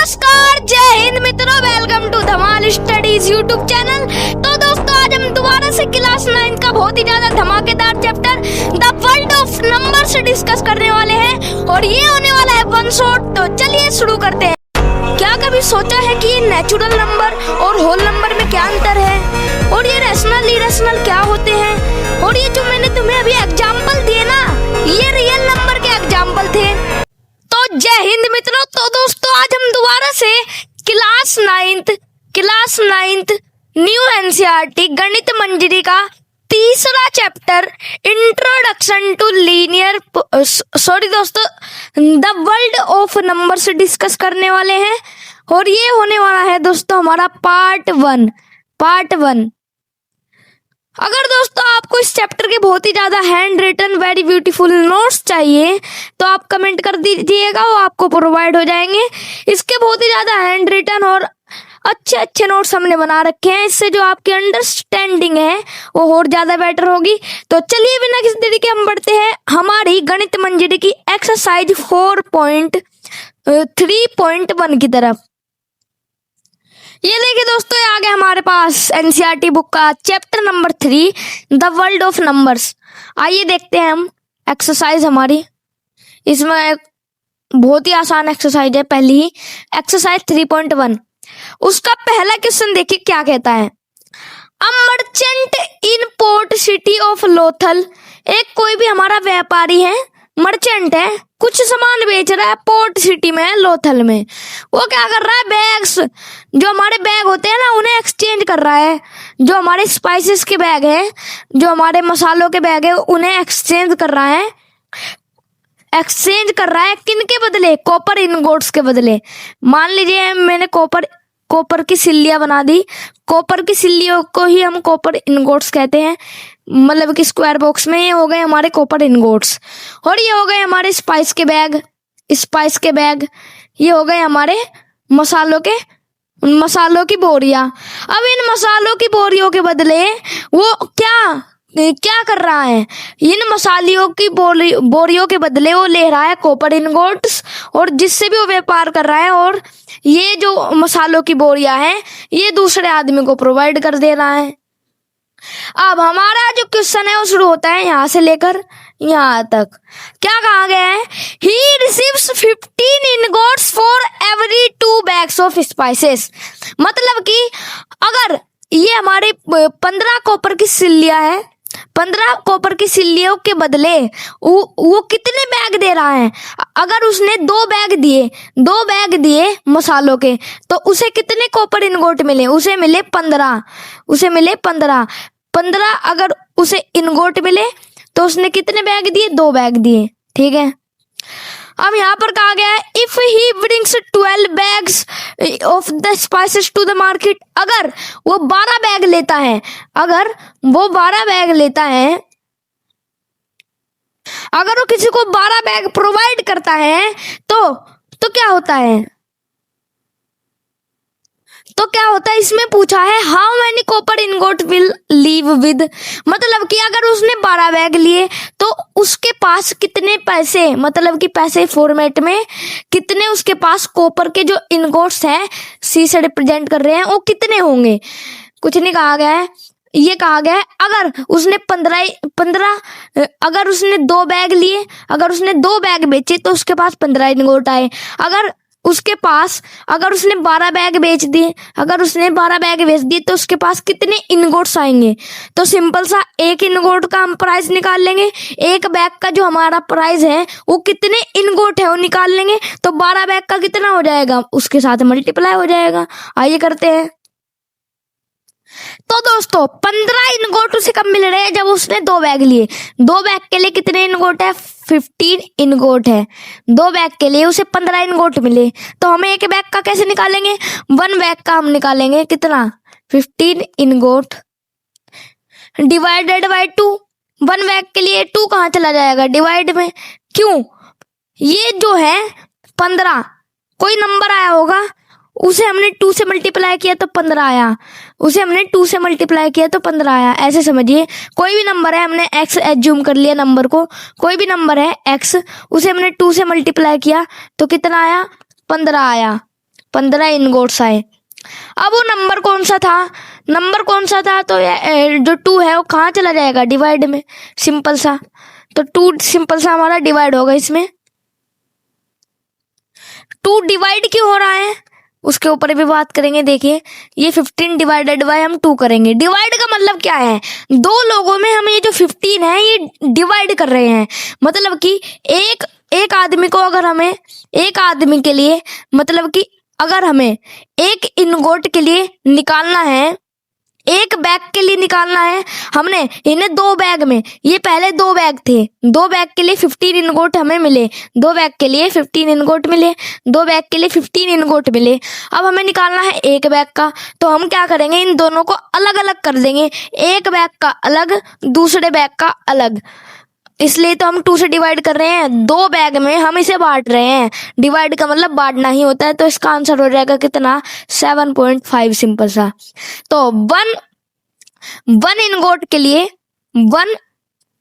नमस्कार, जय हिंद मित्रों, welcome to Dhamaal studies YouTube channel. तो दोस्तों, आज हम दोबारा से क्लास 9 का बहुत ही ज्यादा धमाकेदार chapter the world of numbers discuss करने वाले हैं और ये होने वाला है वन शॉट। तो चलिए शुरू करते हैं। क्या कभी सोचा है कि ये नेचुरल नंबर और होल नंबर में क्या अंतर है, और ये रैशनल इरेशनल क्या होते हैं, और ये जो मैंने तुम्हें अभी एग्जाम्पल दिए ना, ये रियल नंबर के एग्जाम्पल थे। तो जय हिंद मित्रों। तो दोस्तों, आज हम दोबारा से क्लास नाइन्थ न्यू एनसीईआरटी गणित मंजरी का तीसरा chapter introduction to linear the world of numbers discuss करने वाले हैं, और ये होने वाला है दोस्तों हमारा पार्ट वन। अगर दोस्तों आपको इस चैप्टर के बहुत ही ज्यादा hand written very beautiful notes चाहिए तो आप कमेंट कर दीजिएगा, वो आपको प्रोवाइड हो जाएंगे। इसके बहुत ही ज्यादा हैंड रिटन और अच्छे नोट्स हमने बना रखे हैं, इससे जो आपकी अंडरस्टैंडिंग है वो और ज्यादा बेटर होगी। तो चलिए बिना किसी देरी के हम बढ़ते हैं हमारी गणित मंजरी की एक्सरसाइज 4.3.1 की तरफ। ये देखिए दोस्तों, ये आ गया हमारे पास एनसीईआरटी बुक का chapter number 3 the world of numbers. आइए देखते हैं हम एक्सरसाइज हमारी। इसमें एक बहुत ही आसान एक्सरसाइज है, पहली ही एक्सरसाइज 3.1। उसका पहला क्वेश्चन देखिए क्या कहता है। A merchant in port city of Lothal, एक कोई भी हमारा व्यापारी है, मर्चेंट है, कुछ सामान बेच रहा है पोर्ट सिटी में, लोथल में। वो क्या कर रहा है, बैग्स, जो हमारे बैग होते हैं ना, उन्हें एक्सचेंज कर रहा है। जो हमारे स्पाइसेस के बैग हैं, जो हमारे मसालों के बैग है, उन्हें एक्सचेंज कर रहा है। किन के बदले? कॉपर इनगोट्स के बदले। मान लीजिए मैंने कॉपर की सिल्लियां बना दी। कॉपर की सिल्लियों को ही हम कॉपर इनगोट्स कहते हैं, मतलब कि स्क्वायर बॉक्स में। ये हो गए हमारे कॉपर इनगोट्स, और ये हो गए हमारे स्पाइस के बैग। ये हो गए हमारे मसालों की बोरियां। अब इन मसालों की बोरियों के बदले वो क्या कर रहा है, इन मसालियों की बोरियों के बदले वो ले रहा है कॉपर इनगोट्स, और जिससे भी वो व्यापार कर रहा है, और ये जो मसालों की बोरियां हैं ये दूसरे आदमी को प्रोवाइड कर दे रहा है। अब हमारा जो क्वेश्चन है वो शुरू होता है यहाँ से लेकर यहाँ तक। क्या कहा गया है? He receives 15 ingots for every 2 bags of spices. मतलब कि अगर ये हमारे 15 कॉपर की सिल्लियां है, 15 कॉपर की सिल्लियों के बदले वो कितने बैग दे रहा है? अगर उसने 2 बैग दिए मसालों के, तो उसे कितने कॉपर इनगोट मिले? उसे मिले 15। 15 अगर उसे इनगोट मिले तो उसने कितने बैग दिए? 2 बैग दिए। ठीक है। अब यहाँ पर कहा गया है if he brings 12 bags of the spices to the market. अगर वो 12 बैग लेता है, अगर वो किसी को 12 बैग प्रोवाइड करता है तो क्या होता है? इसमें पूछा है how many copper ingot will leave with. मतलब कि अगर उसने 12 बैग लिए तो उसके पास कितने पैसे, मतलब कि पैसे फॉर्मेट में कितने उसके पास कॉपर के जो इनगोट्स हैं, सी से रिप्रेजेंट कर रहे हैं, वो कितने होंगे? कुछ नहीं कहा गया है। ये कहा गया है अगर उसने 15 अगर उसने 2 बैग लिए, अगर उसने 2 बैग बेचे तो उसके पास 15 इनगोट आए। अगर उसने 12 बैग बेच दिए, तो उसके पास कितने इनगोट्स आएंगे? तो सिंपल सा एक इनगोट का हम प्राइस निकाल लेंगे, एक बैग का जो हमारा प्राइस है वो कितने इनगोट है वो निकाल लेंगे, तो 12 बैग का कितना हो जाएगा, उसके साथ मल्टीप्लाई हो जाएगा। आइए करते हैं। तो दोस्तों 15 इनगोट उसे कब मिल रहे हैं? जब उसने 2 बैग लिए। 2 बैग के लिए कितने इनगोट है? 15 इनगोट है। 2 बैग के लिए उसे 15 इनगोट मिले, तो हमें एक बैग का कैसे निकालेंगे? 1 बैग का हम निकालेंगे कितना? 15 इनगोट डिवाइडेड बाय 2। 1 बैग के लिए 2 कहाँ चला जाएगा? डिवाइड में। क्यों? ये जो है 15, कोई नंबर आया होगा, उसे हमने 2 से मल्टीप्लाई किया तो 15 आया, ऐसे समझिए। कोई भी नंबर है, हमने x एज्यूम कर लिया नंबर को, कोई भी नंबर है x, उसे हमने 2 से मल्टीप्लाई किया तो कितना आया? 15 आया। 15 इनगोट्स आए। अब वो नंबर कौन सा था, तो जो 2 है वो कहाँ चला जाएगा, डिवाइड में, सिंपल सा। तो 2 सिंपल सा हमारा डिवाइड होगा इसमें। 2 डिवाइड क्यों हो रहा है उसके ऊपर भी बात करेंगे। देखिए ये 15 डिवाइडेड बाय हम 2 करेंगे। डिवाइड का मतलब क्या है, 2 लोगों में हम ये जो 15 है ये डिवाइड कर रहे हैं। मतलब कि एक आदमी को अगर हमें एक आदमी के लिए, मतलब कि अगर हमें एक इनगोट के लिए निकालना है, एक बैग के लिए निकालना है, हमने इन्हें 2 बैग में, ये पहले 2 बैग थे, 2 बैग के लिए 15 इनगोट हमें मिले, 2 बैग के लिए 15 इनगोट मिले, 2 बैग के लिए 15 इनगोट मिले। अब हमें निकालना है एक बैग का, तो हम क्या करेंगे, इन दोनों को अलग अलग कर देंगे, एक बैग का अलग, दूसरे बैग का अलग। इसलिए तो हम 2 से डिवाइड कर रहे हैं, 2 बैग में हम इसे बांट रहे हैं। डिवाइड का मतलब बांटना ही होता है। तो इसका आंसर हो जाएगा कितना, 7.5, सिंपल सा। तो वन इनगोट के लिए, वन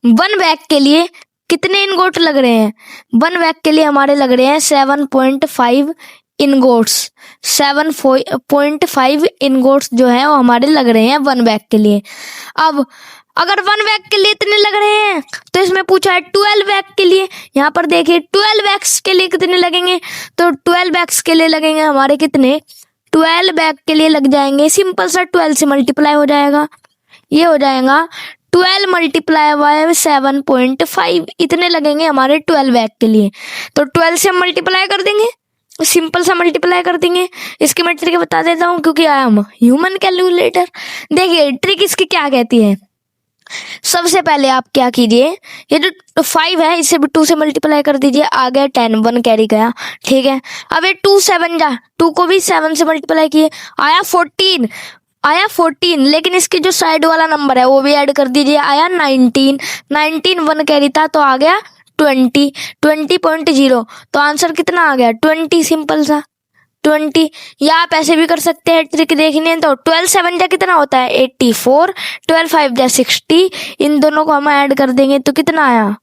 बैग के लिए कितने इनगोट लग रहे हैं, 1 बैग के लिए हमारे लग रहे हैं 7.5 इनगोट्स। 7.5 इनगोट्स जो है वो हमारे लग रहे हैं 1 बैग के लिए। अब अगर 1 बैग के लिए इतने लग रहे हैं तो इसमें पूछा है 12 बैग के लिए। यहाँ पर देखिए 12 बैग्स के लिए कितने लगेंगे, तो 12 बैग्स के लिए लगेंगे हमारे कितने, 12 बैग के लिए लग जाएंगे, सिंपल सा 12 से मल्टीप्लाई हो जाएगा। ये हो जाएगा 12 मल्टीप्लाई बाय 7.5, इतने लगेंगे हमारे 12 बैग के लिए। तो 12 से हम मल्टीप्लाई कर देंगे, सिंपल सा मल्टीप्लाई कर देंगे। इसकी मैं ट्रिक बता देता हूँ क्योंकि आई एम ह्यूमन कैलकुलेटर। देखिए ट्रिक इसकी क्या कहती है, सबसे पहले आप क्या कीजिए, ये जो 5 है इसे भी 2 से मल्टीप्लाई कर दीजिए, आ गया 10, 1 कैरी गया, ठीक है। अब ये 2 7 जा, 2 को भी 7 से मल्टीप्लाई किए, आया 14, लेकिन इसकी जो साइड वाला नंबर है वो भी ऐड कर दीजिए, आया 19, 1 कैरी था तो आ गया 20.0। तो आंसर कितना आ गया, 20, सिंपल सा 20। या आप ऐसे भी कर सकते हैं ट्रिक देखने, तो 12 7 जा कितना होता है 84, 12 5 जा 60, इन दोनों को हम ऐड कर देंगे तो कितना आया।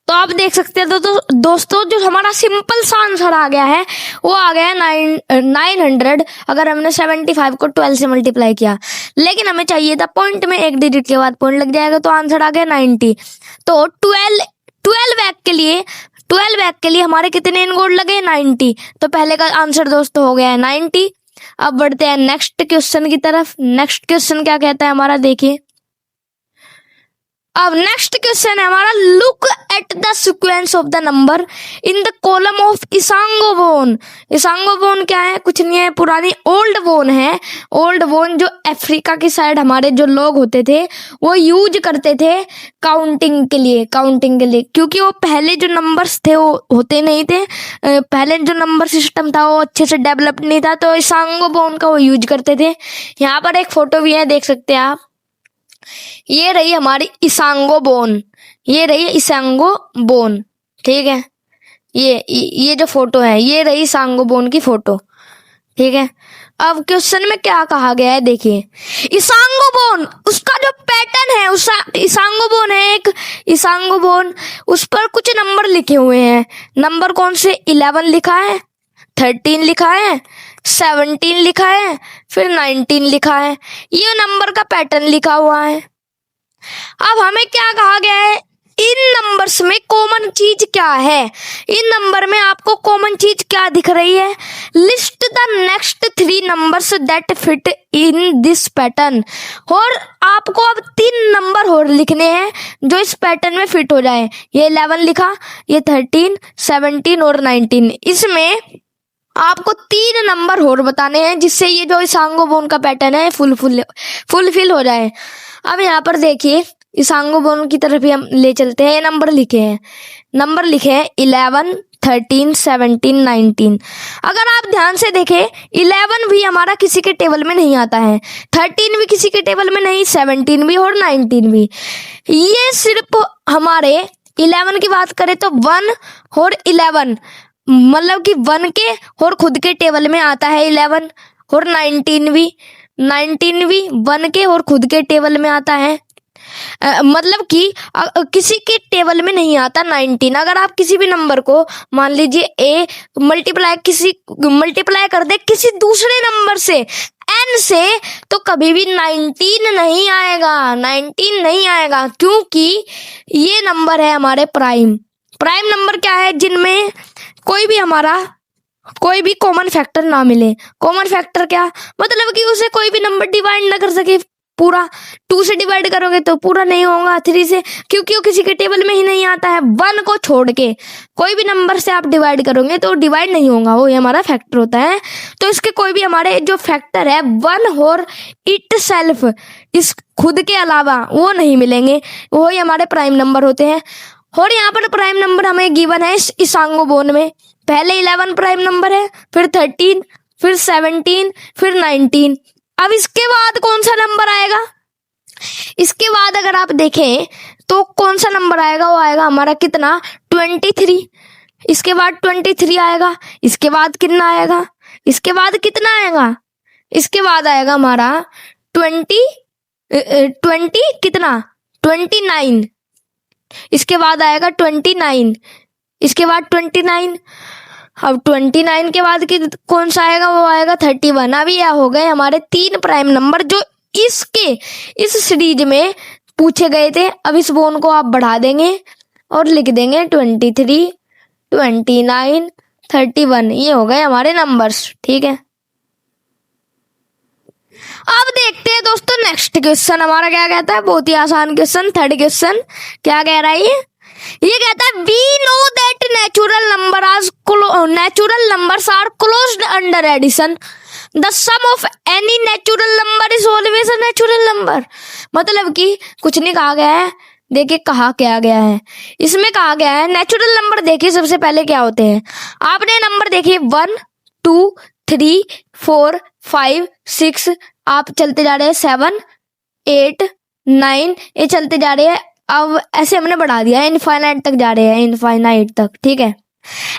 तो आप देख सकते हैं दोस्तों जो हमारा सिंपल सा आंसर आ गया है वो आ गया 900, अगर हमने 75 को 12 से मल्टीप्लाई किया। लेकिन हमें चाहिए था पॉइंट में, एक डिजिट के बाद पॉइंट लग जाएगा, तो आंसर आ गया 90। तो 12 बैग के लिए हमारे कितने इनगोट लगे, 90। तो पहले का आंसर दोस्तों हो गया है 90। अब बढ़ते हैं नेक्स्ट क्वेश्चन की तरफ। नेक्स्ट क्वेश्चन क्या कहता है हमारा, देखिए अब नेक्स्ट क्वेश्चन है हमारा, look at the sequence of the number in the column of Ishango bone. Ishango bone क्या है, कुछ नहीं है, पुरानी ओल्ड बोन है। ओल्ड बोन जो अफ्रीका की साइड हमारे जो लोग होते थे वो यूज करते थे काउंटिंग के लिए, क्योंकि वो पहले जो नंबर्स थे वो होते नहीं थे, पहले जो नंबर सिस्टम था वो अच्छे से डेवलप नहीं था, तो इसांगो बोन का वो यूज करते थे। यहाँ पर एक फोटो भी है, देख सकते हैं आप, ये रही हमारी इसांगो बोन, ठीक है। ये जो फोटो है ये रही इसांगो बोन की फोटो, ठीक है। अब क्वेश्चन में क्या कहा गया है, देखिए इसांगो बोन, उसका जो पैटर्न है, उस इसांगो बोन है एक इसांगो बोन, उस पर कुछ नंबर लिखे हुए हैं। नंबर कौन से, 11 लिखा है, 13 लिखा है, 17 लिखा है, फिर 19 लिखा है। ये नंबर का पैटर्न लिखा हुआ है। अब हमें क्या कहा गया है, इन नंबर्स में कॉमन चीज क्या है, इन नंबर में आपको कॉमन चीज क्या दिख रही है। List the next 3 numbers that fit in this pattern. और आपको अब 3 नंबर और लिखने हैं जो इस पैटर्न में फिट हो जाए। ये 11 लिखा, ये 13, 17 और 19। इसमें आपको 3 नंबर और बताने हैं जिससे ये जो इसांगो बोन का पैटर्न है फुलफिल हो जाए। अब यहाँ पर देखिए इसांगो बोन की तरफ ही हम ले चलते हैं। नंबर लिखे हैं 11, 13, 17, 19। अगर आप ध्यान से देखें 11 भी हमारा किसी के टेबल में नहीं आता है, 13 भी किसी के टेबल में नहीं, 17 भी और 19 भी। ये सिर्फ हमारे 11 की बात करें तो 1 और 11, मतलब कि 1 के और खुद के टेबल में आता है 11, और 19 भी 1 के और खुद के टेबल में आता है। मतलब कि किसी के टेबल में नहीं आता 19। अगर आप किसी भी नंबर को मान लीजिए ए मल्टीप्लाई कर दे किसी दूसरे नंबर से n से, तो कभी भी 19 नहीं आएगा, 19 नहीं आएगा, क्योंकि ये नंबर है हमारे प्राइम। प्राइम नंबर क्या है? जिनमें कोई भी कॉमन फैक्टर ना मिले। कॉमन फैक्टर क्या मतलब कि उसे कोई भी नंबर डिवाइड ना कर सके पूरा। 2 से डिवाइड करोगे तो पूरा नहीं होगा, 3 से, क्योंकि वो किसी के टेबल में ही नहीं आता है। 1 को छोड़ के कोई भी नंबर से आप डिवाइड करोगे तो डिवाइड नहीं होगा, वो हमारा फैक्टर होता है। तो इसके कोई भी हमारे जो फैक्टर है 1 और इट सेल्फ, इस खुद के अलावा, वो नहीं मिलेंगे, वो ही हमारे प्राइम नंबर होते हैं। और यहाँ पर प्राइम नंबर हमें गिवन है इस आंगोबोन में। पहले 11 प्राइम नंबर है, फिर 13, फिर 17, फिर 19। अब इसके बाद कौन सा नंबर आएगा? इसके बाद अगर आप देखें तो कौन सा नंबर आएगा? वो आएगा हमारा कितना? 23। इसके बाद 23 आएगा। इसके बाद कितना आएगा? इसके बाद कितना आएगा? इसके बाद आएगा हमारा 20 कितना? 29। इसके बाद आएगा 29। इसके बाद 29। अब 29 के बाद कौन सा आएगा? वो आएगा 31। अब यह हो गए हमारे 3 प्राइम नंबर जो इस सीरीज में पूछे गए थे। अब इस बोन को आप बढ़ा देंगे और लिख देंगे 23, 29, 31। ये हो गए हमारे नंबर्स, ठीक है। अब देखते हैं दोस्तों नेक्स्ट क्वेश्चन हमारा क्या कहता है। बहुत ही आसान क्वेश्चन, 3rd क्वेश्चन। क्या कह रहा है ये कहता है we know that natural numbers are closed under addition, the sum of any natural number is always a natural number. मतलब कि कुछ नहीं कहा गया है, देखिए कहा क्या गया है। इसमें कहा गया है नेचुरल नंबर। देखिए सबसे पहले क्या होते हैं, आपने नंबर देखिए 1, 2, 3, 4, 5, 6, आप चलते जा रहे हैं 7, 8, 9, ये चलते जा रहे हैं। अब ऐसे हमने बढ़ा दिया है, इनफाइनाइट तक जा रहे हैं, इनफाइनाइट तक, ठीक है।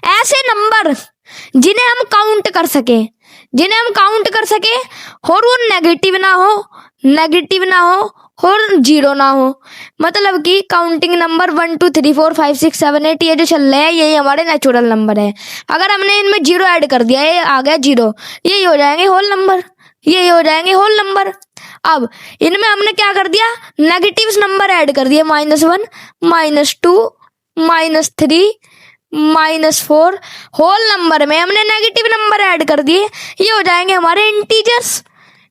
ऐसे नंबर जिन्हें हम काउंट कर सके और वो नेगेटिव ना हो और 0 ना हो। मतलब कि काउंटिंग नंबर 1, 2, 3, 4, 5, 6, 7, 8 ये जो चल रहे हैं यही हमारे नेचुरल नंबर है। अगर हमने इनमें 0 ऐड कर दिया, ये आ गया 0, यही हो जाएंगे होल नंबर। अब इनमें हमने क्या कर दिया? नेगेटिव नंबर ऐड कर दिए, -1, -2, -3, -4। होल नंबर में हमने नेगेटिव नंबर ऐड कर दिए, ये हो जाएंगे हमारे इंटीजर्स।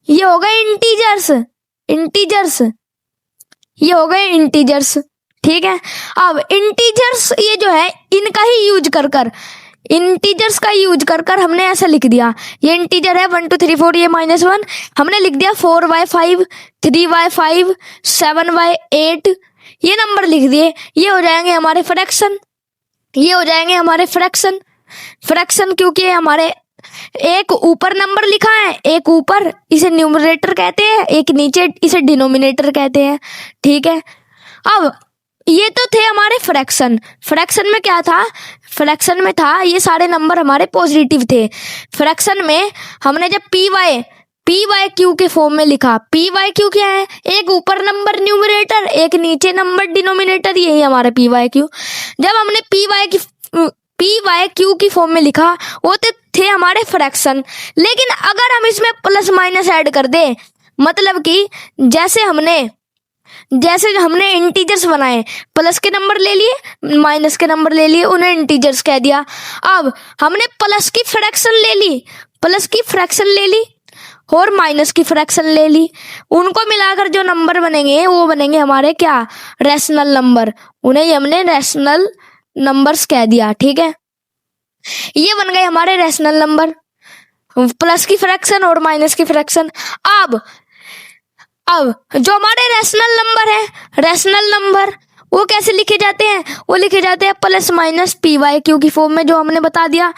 ये हो गए इंटीजर्स, ठीक है। अब इंटीजर्स ये जो है इनका ही यूज कर इंटीजर्स का यूज कर हमने ऐसा लिख दिया। ये इंटीजर है 1, 2, 3, 4, ये -1 हमने लिख दिया 4/5, 3/5, 7/8 ये नंबर लिख दिए। ये हो जाएंगे हमारे फ्रैक्शन, क्योंकि हमारे एक ऊपर नंबर लिखा है, एक ऊपर, इसे न्यूमरेटर कहते हैं, एक नीचे, इसे डिनोमिनेटर कहते हैं, ठीक है। अब ये तो थे हमारे फ्रैक्शन में क्या था? फ्रैक्शन में था ये सारे नंबर हमारे पॉजिटिव थे। फ्रैक्शन में हमने जब पी क्यू के फॉर्म में लिखा, पी/क्यू क्या है? एक ऊपर नंबर न्यूमरेटर, एक नीचे नंबर डिनोमिनेटर, यही हमारा पी/क्यू। जब हमने पी/क्यू की फॉर्म में लिखा वो थे हमारे फ्रैक्शन। लेकिन अगर हम इसमें प्लस माइनस ऐड कर दे, मतलब कि जैसे हमने इंटीजर्स बनाए, प्लस के नंबर ले लिए, माइनस के नंबर ले लिए, उन्हें इंटीजर्स कह दिया। अब हमने प्लस की फ्रैक्शन ले ली और माइनस की फ्रैक्शन ले ली, उनको मिलाकर जो नंबर बनेंगे वो बनेंगे हमारे क्या? Rational number. उन्हें हमने रैशनल नंबर्स कह दिया, ठीक है। ये बन गए हमारे रैशनल नंबर, प्लस की फ्रैक्शन और माइनस की फ्रैक्शन। अब जो हमारे रैशनल नंबर वो कैसे लिखे जाते हैं? वो लिखे जाते हैं प्लस माइनस पी/क्यू की फॉर्म में, जो हमने बता दिया।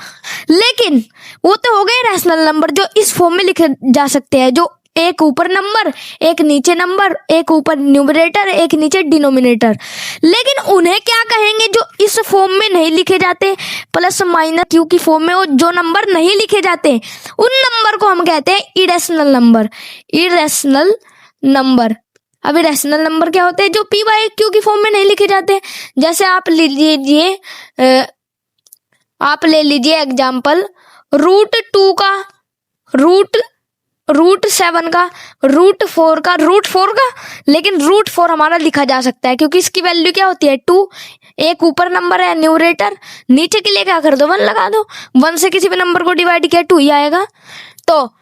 लेकिन वो तो हो गए रैशनल नंबर जो इस फॉर्म में लिखे जा सकते हैं, जो एक ऊपर नंबर, एक नीचे नंबर, एक ऊपर न्यूमरेटर, एक नीचे डिनोमिनेटर। लेकिन उन्हें क्या कहेंगे जो इस फॉर्म में नहीं लिखे जाते, प्लस माइनस क्यू की फॉर्म में, वो जो नंबर नहीं लिखे जाते उन नंबर को हम कहते हैं इरेशनल नंबर। अब इरेशनल नंबर क्या होते हैं? जो पी बाई क्यू की फॉर्म में नहीं लिखे जाते। जैसे आप ले लीजिए एग्जाम्पल √2 का, √7 का, √4 का, √4 का, लेकिन √4 हमारा लिखा जा सकता है क्योंकि इसकी वैल्यू क्या होती है? 2। एक ऊपर नंबर है न्यूमरेटर, नीचे के लिए क्या कर दो? 1 लगा दो। 1 से किसी भी नंबर को डिवाइड किया 2 ही आएगा। तो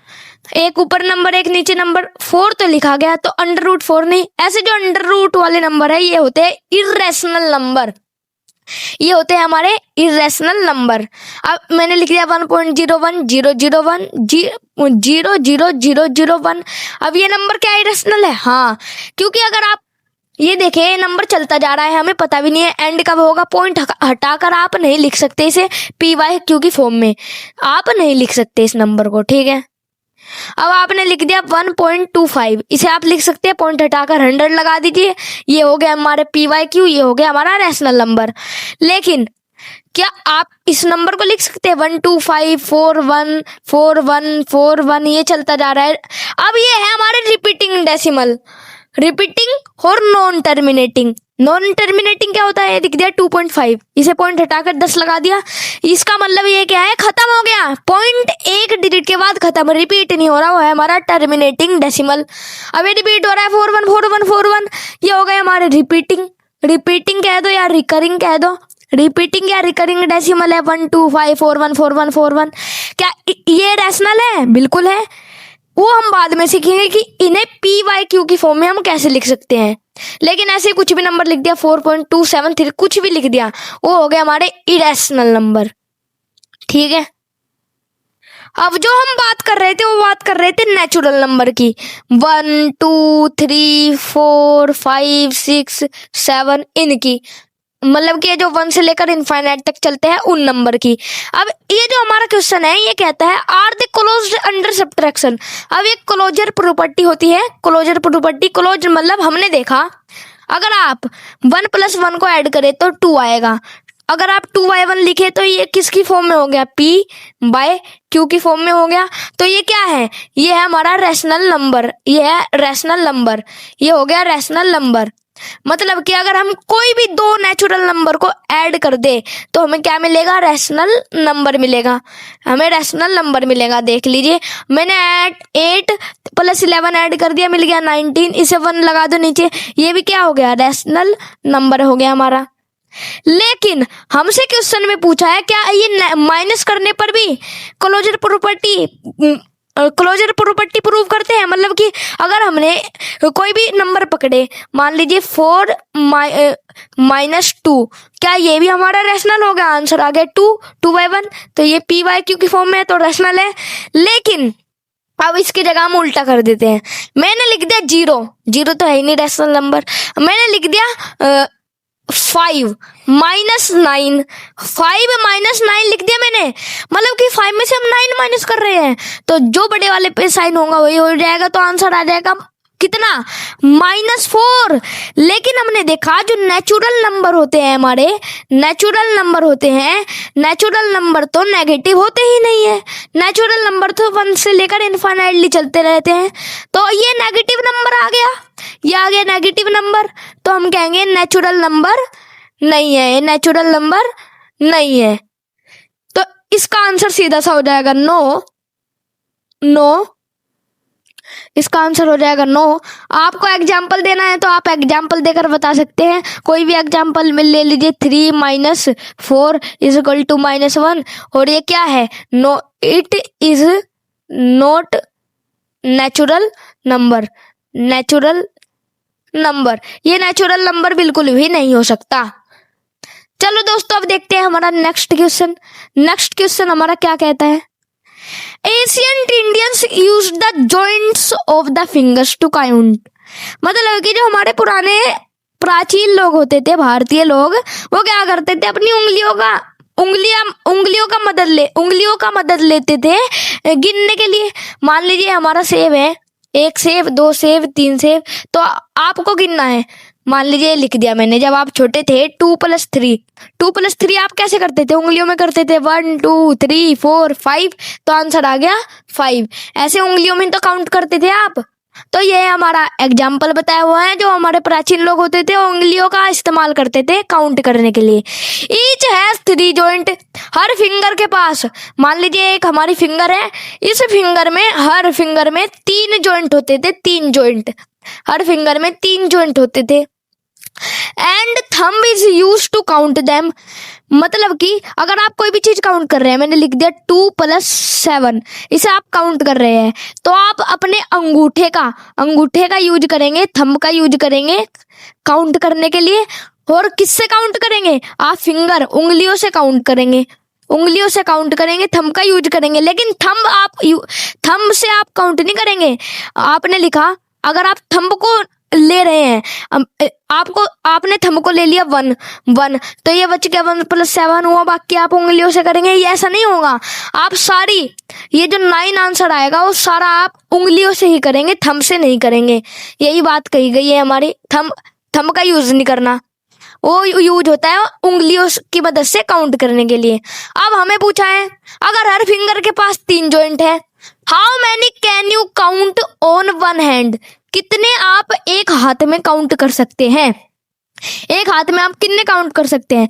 एक ऊपर नंबर एक नीचे नंबर, 4 तो लिखा गया, तो √4 नहीं। ऐसे जो अंडर रूट वाले नंबर है ये होते हैं इर्रेशनल नंबर, ये होते हैं हमारे इरेशनल नंबर। अब मैंने लिख दिया 1.01 अब ये नंबर क्या इरेशनल है? हाँ, क्योंकि अगर आप ये देखें नंबर चलता जा रहा है, हमें पता भी नहीं है एंड कब होगा। पॉइंट हटाकर आप नहीं लिख सकते इसे पी वाई क्यू की फॉर्म में, आप नहीं लिख सकते इस नंबर को, ठीक है। अब आपने लिख दिया 1.25, इसे आप लिख सकते हैं पॉइंट हटाकर 100 लगा दीजिए, ये हो गया हमारे पी वाई क्यू, ये हो गया हमारा रैशनल नंबर। लेकिन क्या आप इस नंबर को लिख सकते हैं 125414141, ये चलता जा रहा है। अब ये है हमारे रिपीटिंग डेसिमल, रिपीटिंग और नॉन टर्मिनेटिंग। नॉन टर्मिनेटिंग क्या होता है? दिख दिया 2.5, इसे पॉइंट हटाकर 10 लगा दिया, इसका मतलब ये क्या है? खत्म हो गया, पॉइंट एक डिजिट के बाद खत्म, रिपीट नहीं हो रहा, वो है हमारा टर्मिनेटिंग डेसिमल। अब ये रिपीट हो रहा है 414141, ये हो गए हमारे रिपीटिंग कह दो या रिकरिंग कह दो, रिपीटिंग या रिकरिंग डेसिमल है 125414141। क्या ये रैशनल है? बिल्कुल है, वो हम बाद में सीखेंगे कि इन्हें पी वाई क्यू की फॉर्म में हम कैसे लिख सकते हैं। लेकिन ऐसे कुछ भी नंबर लिख दिया 4.273 कुछ भी लिख दिया, वो हो गया हमारे इरेशनल नंबर, ठीक है। अब जो हम बात कर रहे थे वो बात कर रहे थे नेचुरल नंबर की, 1 2 3 4 5 6 7 इनकी, मतलब कि जो 1 से लेकर इनफाइनाइट तक चलते हैं उन नंबर की। अब ये जो हमारा क्वेश्चन है ये कहता है are the closed under subtraction. अब ये क्लोजर प्रॉपर्टी होती है, क्लोजर प्रॉपर्टी, क्लोज मतलब हमने देखा अगर आप 1 + 1 को ऐड करें तो 2 आएगा, अगर आप 2/1 लिखे तो ये किसकी फॉर्म में हो गया? पी बाय क्यू की फॉर्म में हो गया। तो ये क्या है? ये है हमारा रैशनल नंबर, ये है रैशनल नंबर, ये हो गया रैशनल नंबर। मतलब कि अगर हम कोई भी 2 नेचुरल नंबर को ऐड कर दे तो हमें क्या मिलेगा? रैशनल नंबर मिलेगा, हमें रैशनल नंबर मिलेगा। देख लीजिए मैंने 8 + 11 ऐड कर दिया, मिल गया 19, इसे 1 लगा दो नीचे, ये भी क्या हो गया? रैशनल नंबर हो गया हमारा। लेकिन हमसे क्वेश्चन में पूछा है क्या ये माइनस करने पर भी क्लोजर प्रॉपर्टी प्रूव करते हैं? मतलब कि अगर हमने कोई भी नंबर पकड़े, मान लीजिए 4 - 2, क्या ये भी हमारा रैशनल हो गया? आंसर आ गया 2/1, तो ये पी वाई क्यू की फॉर्म में है तो रैशनल है। लेकिन अब इसकी जगह हम उल्टा कर देते हैं, मैंने लिख दिया 0 तो है ही नहीं रैशनल नंबर, मैंने लिख दिया 5 - 9, 5 - 9 लिख दिया मैंने, मतलब कि 5 में से हम 9 माइनस कर रहे हैं, तो जो बड़े वाले पे साइन होगा वही हो जाएगा, तो आंसर आ जाएगा कितना? -4। लेकिन हमने देखा जो नेचुरल नंबर होते हैं हमारे, नेचुरल नंबर तो नेगेटिव होते ही नहीं है, नेचुरल नंबर तो 1 से लेकर इनफाइनाइटली चलते रहते हैं, तो ये नेगेटिव नंबर आ गया, ये आ गया नेगेटिव नंबर, तो हम कहेंगे नेचुरल नंबर नहीं है, ये नेचुरल नंबर नहीं है। तो इसका आंसर सीधा सा हो जाएगा नो, इसका आंसर हो जाएगा नो। आपको एग्जाम्पल देना है तो आप एग्जाम्पल देकर बता सकते हैं, कोई भी एग्जाम्पल में ले लीजिए। 3 - 4 = -1, और ये क्या है? No, it is not natural number, ये नेचुरल नंबर बिल्कुल भी नहीं हो सकता। चलो दोस्तों अब देखते हैं हमारा नेक्स्ट क्वेश्चन हमारा क्या कहता है? Ancient Indians use the joints of the fingers to count. मतलब कि जो हमारे पुराने प्राचीन लोग होते थे, भारतीय लोग, वो क्या करते थे? अपनी उंगलियों का मदद लेते थे गिनने के लिए। मान लीजिए हमारा सेब है, 1 सेब, 2 सेब, 3 सेब, तो आपको गिनना है। मान लीजिए लिख दिया मैंने, जब आप छोटे थे 2 + 3 आप कैसे करते थे? उंगलियों में करते थे, 1 2 3 4 5, तो आंसर आ गया 5। ऐसे उंगलियों में तो काउंट करते थे आप। तो ये हमारा एग्जाम्पल बताया हुआ है। जो हमारे प्राचीन लोग होते थे वो उंगलियों का इस्तेमाल करते थे काउंट करने के लिए। Each has 3 joint, her finger के पास, मान लीजिए एक हमारी फिंगर है, इस फिंगर में, हर फिंगर में 3 जॉइंट होते थे, 3 जॉइंट, हर फिंगर में 3 जॉइंट होते थे। And thumb is use to count them, मतलब कि अगर आप कोई भी चीज काउंट कर रहे हैं, मैंने लिख दिया 2 + 7, इसे आप काउंट कर रहे हैं, तो आप अपने अंगूठे का यूज करेंगे, थंब का यूज करेंगे काउंट करने के लिए। और किससे काउंट करेंगे? आप फिंगर, उंगलियों से काउंट करेंगे, उंगलियों से काउंट करेंगे, थंब का यूज करेंगे। लेकिन थंब से आप काउंट नहीं करेंगे। आपने लिखा, अगर आप थंब को ले रहे हैं, आपने थंब को ले लिया 1, तो ये बच गया 1 + 7 हुआ, बाकी आप उंगलियों से करेंगे, ये ऐसा नहीं होगा। आप सारी, ये जो 9 आंसर आएगा वो सारा आप उंगलियों से ही करेंगे, थंब से नहीं करेंगे। यही बात कही गई है हमारी, थंब का यूज नहीं करना, वो यूज होता है उंगलियों की मदद से काउंट करने के लिए। अब हमें पूछा है, अगर हर फिंगर के पास 3 जॉइंट है, how many can you count on 1 hand, कितने आप एक हाथ में काउंट कर सकते हैं, एक हाथ में आप कितने काउंट कर सकते हैं।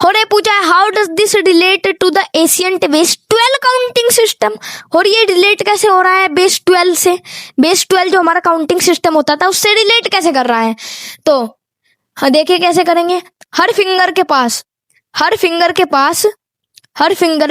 और ये पूछा है, how does this relate to the ancient base 12 counting system, और ये रिलेट कैसे हो रहा है बेस 12 से, बेस 12 जो हमारा काउंटिंग सिस्टम होता था उससे रिलेट कैसे कर रहा है। तो हाँ, देखिए कैसे करेंगे। हर फिंगर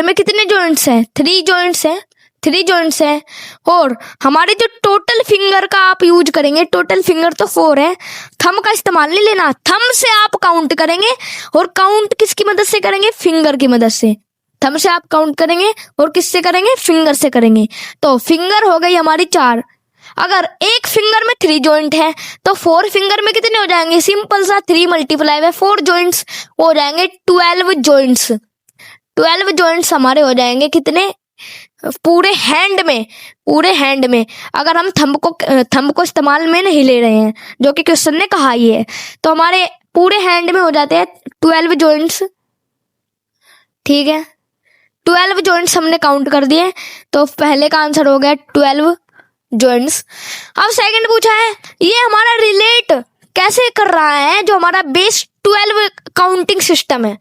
में कितने जॉइंट्स हैं? 3 जॉइंट्स हैं, 3 जॉइंट्स हैं। और हमारे जो टोटल फिंगर का आप यूज करेंगे, टोटल फिंगर तो 4 है, थंब का इस्तेमाल नहीं लेना, थंब से आप काउंट करेंगे। और काउंट किसकी मदद से करेंगे? फिंगर की मदद से। थंब से आप काउंट करेंगे और किससे करेंगे? फिंगर से करेंगे। तो फिंगर हो गई हमारी 4। अगर एक फिंगर में 3 जॉइंट है तो 4 फिंगर में कितने हो जाएंगे? सिंपल सा 3 × 4 जॉइंट्स हो जाएंगे 12 जॉइंट्स। 12 जॉइंट्स हमारे हो जाएंगे कितने? पूरे हैंड में अगर हम थंब को इस्तेमाल में नहीं ले रहे हैं, जो कि क्वेश्चन ने कहा ही है, तो हमारे पूरे हैंड में हो जाते हैं 12 जॉइंट्स। ठीक है, 12 जॉइंट्स हमने काउंट कर दिए, तो पहले का आंसर हो गया 12 जॉइंट्स। अब सेकंड पूछा है, ये हमारा रिलेट कैसे कर रहा है जो हमारा बेस 12 काउंटिंग सिस्टम है।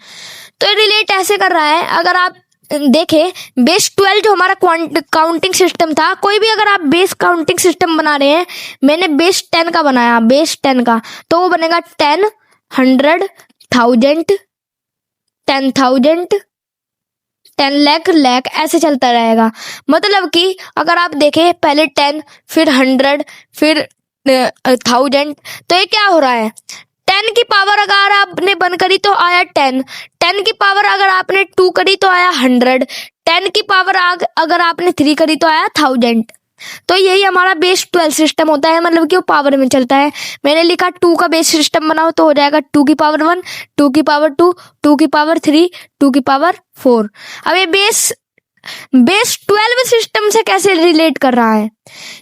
तो ये रिलेट ऐसे कर रहा है, अगर आप देखें बेस 12 जो हमारा काउंटिंग सिस्टम था, कोई भी अगर आप बेस काउंटिंग सिस्टम बना रहे हैं, मैंने बेस 10 का बनाया, बेस 10 का, तो वो बनेगा 10, 100, 1000, 10,000, 10 लाख, ऐसे चलता रहेगा। मतलब कि अगर आप देखें पहले 10, फिर 100, फिर 1000, तो ये क्या हो रहा है? 10 की पावर अगर आपने 1 करी तो आया 10, 10 की पावर अगर आपने 2 करी तो आया 100, 10 की पावर अगर आपने 3 करी तो आया 1000। तो यही हमारा बेस 12 सिस्टम होता है, मतलब कि वो पावर में चलता है। मैंने लिखा 2 का बेस सिस्टम बनाओ तो हो जाएगा 2 की पावर 1, 2 की पावर 2, 2 की पावर 3, 2 की पावर 4। अब ये बेस 12 सिस्टम से कैसे रिलेट कर रहा है?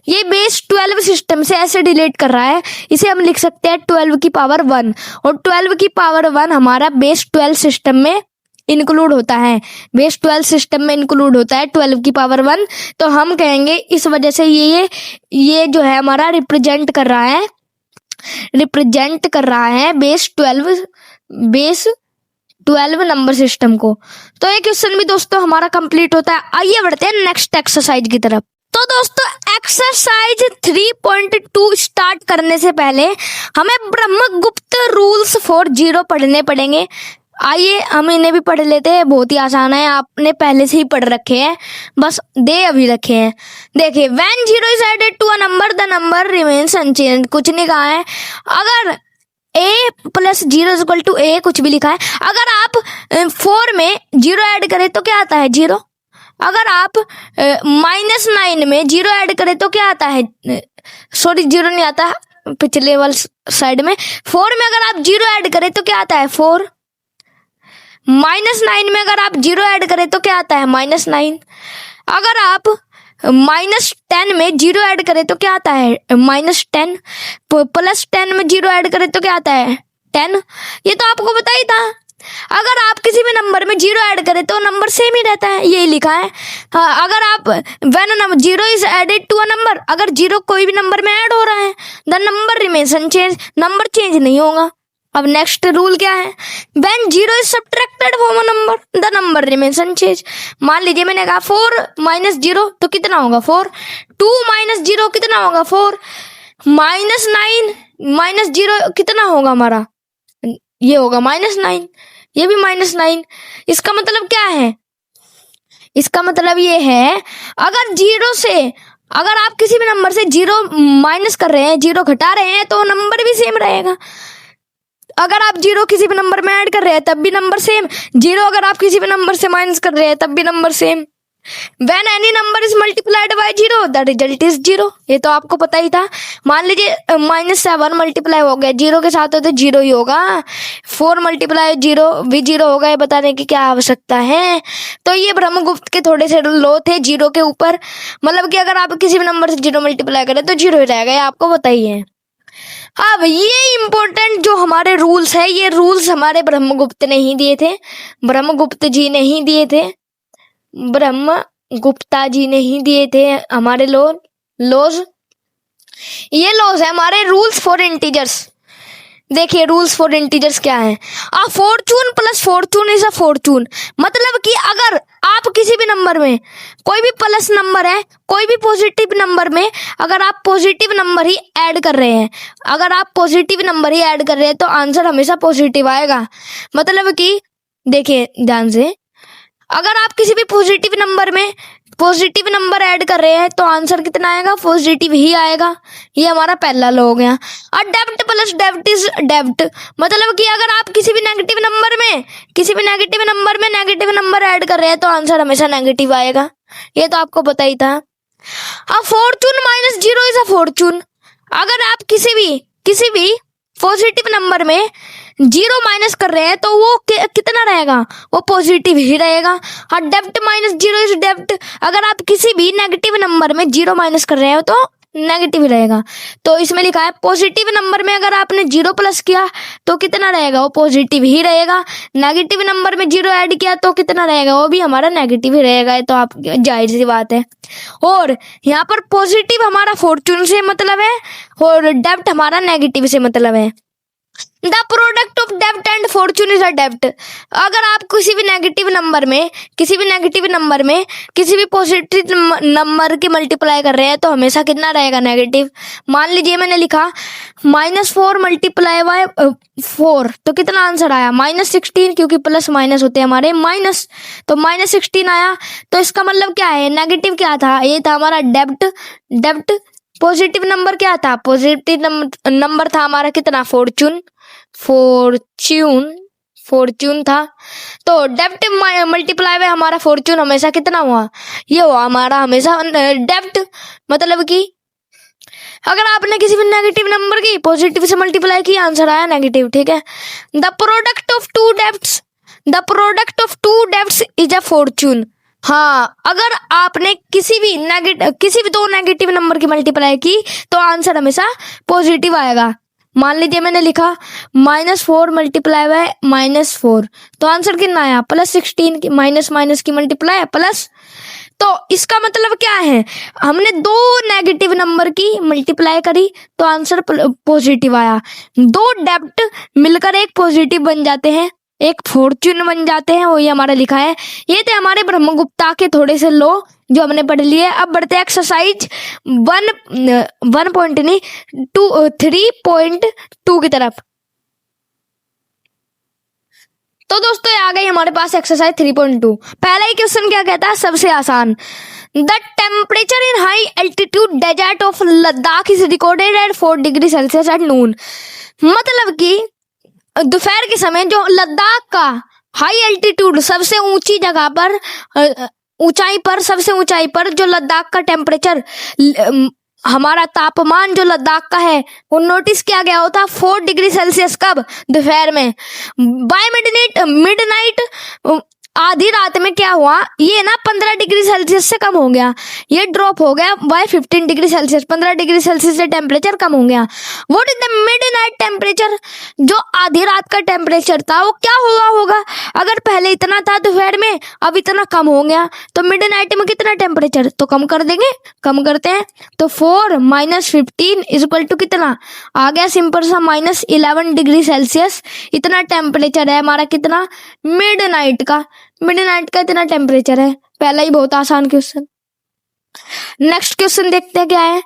ये बेस 12 सिस्टम से ऐसे रिलेट कर रहा है, इसे हम लिख सकते हैं 12 की पावर 1, और 12 की पावर 1 हमारा बेस 12 सिस्टम में इंक्लूड होता है, बेस 12 सिस्टम में इंक्लूड होता है 12 की पावर 1। तो हम कहेंगे इस वजह से ये जो है हमारा रिप्रेजेंट कर रहा है बेस 12 नंबर सिस्टम को। तो ये क्वेश्चन भी दोस्तों हमारा कंप्लीट होता है। आइए बढ़ते हैं नेक्स्ट एक्सरसाइज की तरफ। तो दोस्तों एक्सरसाइज 3.2 स्टार्ट करने से पहले हमें ब्रह्मगुप्त रूल्स फॉर जीरो पढ़ने पड़ेंगे। आइए हम इन्हें भी पढ़ लेते हैं, बहुत ही आसान है, आपने पहले से ही पढ़ रखे हैं, बस दे अभी रखे हैं। देखिए, when zero is added to a number the number remains unchanged, कुछ नहीं कहा है। अगर a + 0 = a, कुछ भी लिखा है। अगर आप 4 में 0 ऐड करें तो क्या आता है? 0। अगर आप -9 में 0 ऐड करें तो क्या आता है? सॉरी 0 नहीं आता, पिछले वाले साइड में 4 में अगर आप 0 ऐड करें तो क्या आता है? 4। -9 में अगर आप 0 ऐड करें तो क्या आता है? -9। अगर आप -10 में 0 ऐड करें तो क्या आता है? -10। +10 में 0 ऐड करें तो क्या आता है? 10। ये तो आपको पता ही था। अगर आप किसी भी नंबर में जीरो ऐड करें तो नंबर सेम ही रहता है, यही लिखा है। हाँ, अगर आप when zero is added to a number, अगर जीरो कोई भी नंबर में ऐड हो रहा है द नंबर रिमेन्स अनचेंज, नंबर चेंज नहीं होगा। अब नेक्स्ट रूल क्या है, when zero is subtracted from a number the number remains unchange. मान लीजिए मैंने कहा 4 माइनस जीरो तो कितना होगा 4, 2 माइनस जीरो कितना होगा 4, माइनस 9 माइनस जीरो कितना होगा हमारा, ये होगा -9, ये भी -9। इसका मतलब क्या है, इसका मतलब ये है अगर जीरो से, अगर आप किसी भी नंबर से जीरो माइनस कर रहे हैं, जीरो घटा रहे हैं तो नंबर भी सेम रहेगा। अगर आप जीरो किसी भी नंबर में ऐड कर रहे हैं तब भी नंबर सेम, जीरो अगर आप किसी भी नंबर से माइनस कर रहे हैं तब भी number same. When any number is multiplied by zero, the result is zero। ये तो आपको पता ही था। मान लीजिए -7 मल्टीप्लाई हो गया, जीरो के साथ तो जीरो ही होगा, 4 मल्टीप्लाई जीरो भी जीरो होगा, ये बताने की क्या आवश्यकता है। तो ये ब्रह्मगुप्त के थोड़े से लॉ थे जीरो के ऊपर, मतलब कि अगर आप किसी भी नंबर से जीरो मल्टीप्लाई करें तो जीरो ही रहेगा, ये आपको पता ही है। अब ये इम्पोर्टेंट जो हमारे रूल्स है, ये रूल्स हमारे ब्रह्मगुप्त ने ही दिए थे, ब्रह्मगुप्त जी ने ही दिए थे, ब्रह्मगुप्ता जी ने ही दिए थे हमारे लॉज। ये लॉज है हमारे रूल्स फॉर इंटीजर्स। देखिए रूल्स फॉर इंटीजर्स क्या है, a fortune plus fortune is a fortune. मतलब कि अगर आप किसी भी नंबर में, कोई भी प्लस नंबर है, कोई भी पॉजिटिव नंबर में अगर आप पॉजिटिव नंबर ही ऐड कर रहे हैं, अगर आप पॉजिटिव नंबर ही ऐड कर रहे हैं तो आंसर हमेशा पॉजिटिव आएगा। मतलब कि देखिए ध्यान से, अगर आप किसी भी पॉजिटिव नंबर में पॉजिटिव नंबर ऐड कर रहे हैं तो आंसर कितना आएगा, पॉजिटिव ही आएगा। ये हमारा पहला लॉ हो गया। और डेब्ट प्लस डेब्ट इज डेब्ट, मतलब कि अगर आप किसी भी नेगेटिव नंबर में नेगेटिव नंबर ऐड कर रहे हैं तो आंसर हमेशा नेगेटिव आएगा, ये तो आपको पता ही था। अब Fortune minus zero is a Fortune, अगर आप किसी भी पॉजिटिव नंबर में जीरो माइनस कर रहे हैं तो वो कितना रहेगा, वो पॉजिटिव ही रहेगा। और डेब्ट माइनस जीरो इज डेब्ट, अगर आप किसी भी नेगेटिव नंबर में जीरो माइनस कर रहे हो तो नेगेटिव रहेगा। तो इसमें लिखा है पॉजिटिव नंबर में अगर आपने जीरो प्लस किया तो कितना रहेगा, वो पॉजिटिव ही रहेगा। नेगेटिव नंबर में जीरो ऐड किया तो कितना रहेगा, वो भी हमारा नेगेटिव ही रहेगा, ये तो आप जाहिर सी बात है। और यहाँ पर पॉजिटिव हमारा फॉर्चून से मतलब है और डेब्ट हमारा नेगेटिव से मतलब है। द प्रोडक्ट ऑफ डेब्ट एंड फॉर्चून इज अ डेब्ट, अगर आप किसी भी नेगेटिव नंबर में किसी भी पॉजिटिव नंबर की मल्टीप्लाई कर रहे हैं तो हमेशा कितना रहेगा, नेगेटिव। मान लीजिए मैंने लिखा -4 मल्टीप्लाई बाय 4 तो कितना आंसर आया -16, क्योंकि प्लस माइनस होते हैं हमारे माइनस, तो -16 आया। तो इसका मतलब क्या है, नेगेटिव क्या था, ये था हमारा डेब्ट। पॉजिटिव नंबर क्या था, पॉजिटिव नंबर था हमारा कितना, फॉर्चून था। तो डेब्ट मल्टीप्लाई में हमारा फॉर्चून हमेशा कितना हुआ, ये हुआ हमारा हमेशा डेब्ट। मतलब कि अगर आपने किसी भी नेगेटिव नंबर की पॉजिटिव से मल्टीप्लाई किया आंसर आया नेगेटिव, ठीक है। The product of two debts is a fortune. हाँ, अगर आपने किसी भी दो नेगेटिव नंबर की मल्टीप्लाई की तो आंसर हमेशा पॉजिटिव आएगा। मान लीजिए मैंने लिखा -4 मल्टीप्लाई बाय -4 तो आंसर कितना आया, +16 की माइनस की मल्टीप्लाई प्लस। तो इसका मतलब क्या है, हमने दो नेगेटिव नंबर की मल्टीप्लाई करी तो आंसर पॉजिटिव आया। दो डेब्ट मिलकर एक पॉजिटिव बन जाते हैं, एक फॉर्चून बन जाते हैं, वही हमारा लिखा है। ये थे हमारे ब्रह्मगुप्ता के थोड़े से लॉ जो हमने पढ़ लिए। अब बढ़ते हैं एक्सरसाइज 3.2 की तरफ। तो दोस्तों ये आ गई हमारे पास एक्सरसाइज 3.2। पहला ही क्वेश्चन क्या कहता है, सबसे आसान, the temperature in high altitude desert of Ladakh is recorded at 4 degree Celsius at noon. मतलब कि दोपहर के समय जो लद्दाख का हाई एल्टीट्यूड सबसे ऊंची जगह पर सबसे ऊंचाई पर जो लद्दाख का टेम्परेचर हमारा तापमान जो लद्दाख का है वो नोटिस किया गया होता 4 डिग्री सेल्सियस, कब, दोपहर में। बाय मिडनाइट आधी रात में क्या हुआ, ये ना 15 डिग्री सेल्सियस से कम हो गया, ये ड्रॉप हो गया by 15 degree Celsius, 15 degree Celsius से टेम्परेचर कम हो गया। What is the midnight temperature, जो आधी रात का टेम्परेचर था वो क्या हुआ होगा, अगर पहले इतना था दोपहर में अब इतना कम हो गया, तो मिड नाइट में कितना टेम्परेचर, तो कम कर देंगे, कम करते हैं, तो 4 - 15 इज इक्वल टू कितना आ गया, सिंपल सा -11 डिग्री सेल्सियस। इतना टेम्परेचर है हमारा कितना, मिड नाइट का, मिड नाइट का इतना टेम्परेचर है। पहला ही बहुत आसान क्वेश्चन। नेक्स्ट क्वेश्चन देखते हैं क्या है।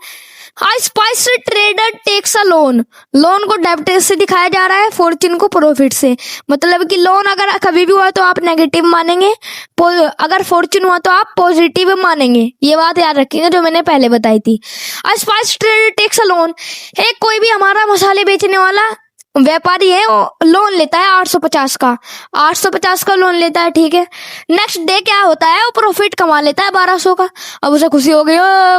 I spice trader takes a loan, loan को डेब्ट से दिखाया जा रहा है, फॉर्च्यून को प्रॉफिट से। मतलब कि लोन अगर कभी भी हुआ तो आप नेगेटिव मानेंगे, अगर फॉर्च्यून हुआ तो आप पॉजिटिव मानेंगे। ये बात याद रखिएगा जो मैंने पहले बताई थी। I spice trader takes a loan, एक कोई भी हमारा मसाले बेचने वाला व्यापारी है, वो लोन लेता है 850 का, 850 का लोन लेता है, ठीक है। नेक्स्ट डे क्या होता है, वो प्रॉफिट कमा लेता है 1200 का। अब उसे खुशी हो गई,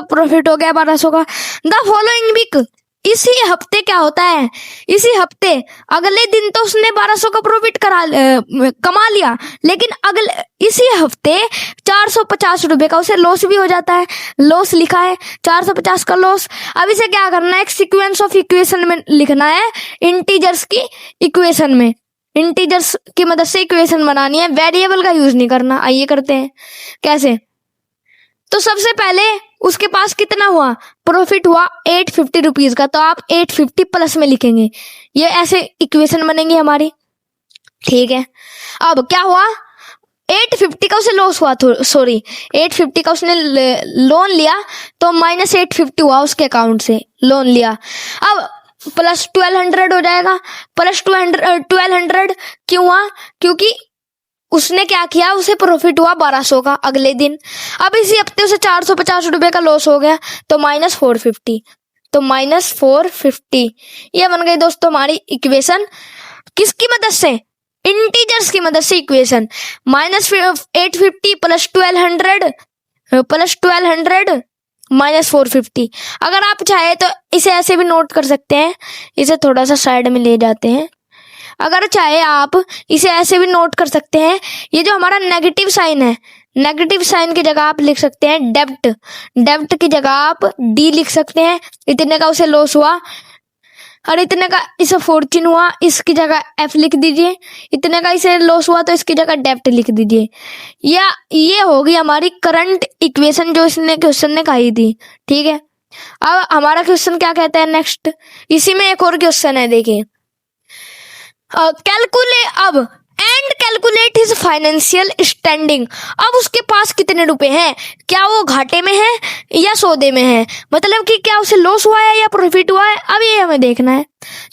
प्रॉफिट हो गया 1200 का। द फॉलोइंग वीक, इसी हफ्ते क्या होता है, इसी हफ्ते अगले दिन तो उसने 1200 का प्रॉफिट कमा लिया, लेकिन अगले इसी हफ्ते 450 रुपए का उसे लॉस भी हो जाता है। लॉस लिखा है 450 का लॉस। अब इसे क्या करना है, एक सीक्वेंस ऑफ इक्वेशन में लिखना है, इंटीजर्स की इक्वेशन में, इंटीजर्स की मदद से इक्वेशन बनानी है, वेरिएबल का यूज नहीं करना। आइए करते हैं कैसे। तो सबसे पहले उसके पास कितना हुआ, प्रॉफिट हुआ 850 रुपीज का, तो आप 850 प्लस में लिखेंगे, ये ऐसे इक्वेशन बनेंगी हमारी, ठीक है। अब क्या हुआ, 850 का उसे लॉस हुआ, सॉरी 850 का उसने लोन लिया, तो -850 हुआ उसके अकाउंट से, लोन लिया। अब प्लस 1200 हो जाएगा, प्लस 1200 क्यों हुआ, क्योंकि उसने क्या किया, उसे प्रॉफिट हुआ 1200 का अगले दिन। अब इसी हफ्ते उसे 450 रुपए का लॉस हो गया, तो -450, तो -450। ये बन गई दोस्तों हमारी इक्वेशन, किसकी मदद से, इंटीजर्स की मदद से इक्वेशन। -850 प्लस 1200 -450। अगर आप चाहे तो इसे ऐसे भी नोट कर सकते हैं, इसे थोड़ा सा साइड में ले जाते हैं। अगर चाहे आप इसे ऐसे भी नोट कर सकते हैं, ये जो हमारा नेगेटिव साइन है, नेगेटिव साइन की जगह आप लिख सकते हैं डेब्ट, डेब्ट की जगह आप डी लिख सकते हैं। इतने का उसे लॉस हुआ और इतने का इसे फॉर्च्यून हुआ, इसकी जगह एफ लिख दीजिए। इतने का इसे लॉस हुआ तो इसकी जगह डेब्ट लिख दीजिए। या ये होगी हमारी करंट इक्वेशन जो इसने क्वेश्चन ने कही थी, ठीक है। अब हमारा क्वेश्चन क्या कहता है नेक्स्ट, इसी में एक और क्वेश्चन है, देखिए कैलकुलेट हिज फाइनेंशियल स्टैंडिंग। अब उसके पास कितने रुपए हैं, क्या वो घाटे में है या सौदे में है, मतलब कि क्या उसे लॉस हुआ है या प्रॉफिट हुआ है, अब ये हमें देखना है।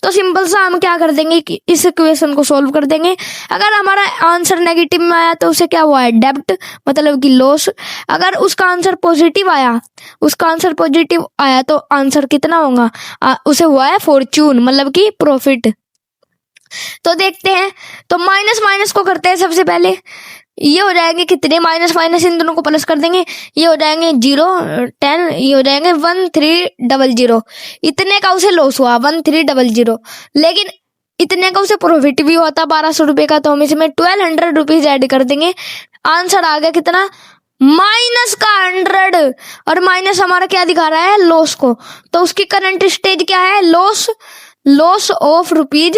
तो सिंपल सा हम क्या कर देंगे कि इस इक्वेशन को सॉल्व कर देंगे। अगर हमारा आंसर नेगेटिव में आया तो उसे क्या हुआ है, डेब्ट, मतलब कि लॉस। अगर उसका आंसर पॉजिटिव आया, उसका आंसर पॉजिटिव आया तो आंसर कितना होगा, उसे हुआ है फॉर्च्यून, मतलब कि प्रॉफिट। तो देखते हैं, तो माइनस माइनस को करते हैं सबसे पहले। ये हो जाएंगे कितने, माइनस माइनस इन दोनों को प्लस कर देंगे, ये हो जाएंगे 0 10, ये हो जाएंगे 1300। इतने का उसे लॉस हुआ 1300, लेकिन इतने का उसे प्रॉफिट भी होता 1200 रुपए का, तो हम इसमें 1200 रुपीज ऐड कर देंगे। आंसर आ गया कितना, माइनस का 100, और माइनस हमारा क्या दिखा रहा है, लॉस को। तो उसकी करंट स्टेज क्या है, लॉस ऑफ रुपीज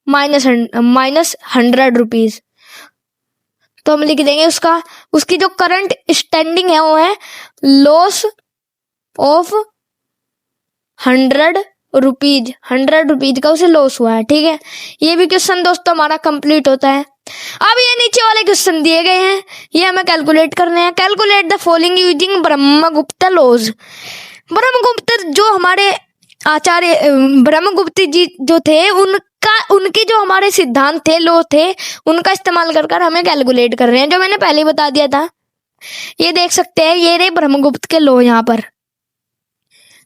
-100 रुपीज। तो हम लिख देंगे उसकी जो करंट स्टैंडिंग है वो है लॉस ऑफ 100 रुपीज, 100 रुपीज का उसे लॉस हुआ है, ठीक है। ये भी क्वेश्चन दोस्तों हमारा कंप्लीट होता है। अब ये नीचे वाले क्वेश्चन दिए गए हैं, ये हमें कैलकुलेट करने हैं। Calculate the following using Brahmagupta laws. Brahmagupta जो हमारे आचार्य ब्रह्मगुप्त जी जो थे, उनके जो हमारे सिद्धांत थे, लो थे, उनका इस्तेमाल कर हमें कैलकुलेट कर रहे हैं, जो मैंने पहले ही बता दिया था। ये देख सकते हैं, ये रहे ब्रह्मगुप्त के लो। यहाँ पर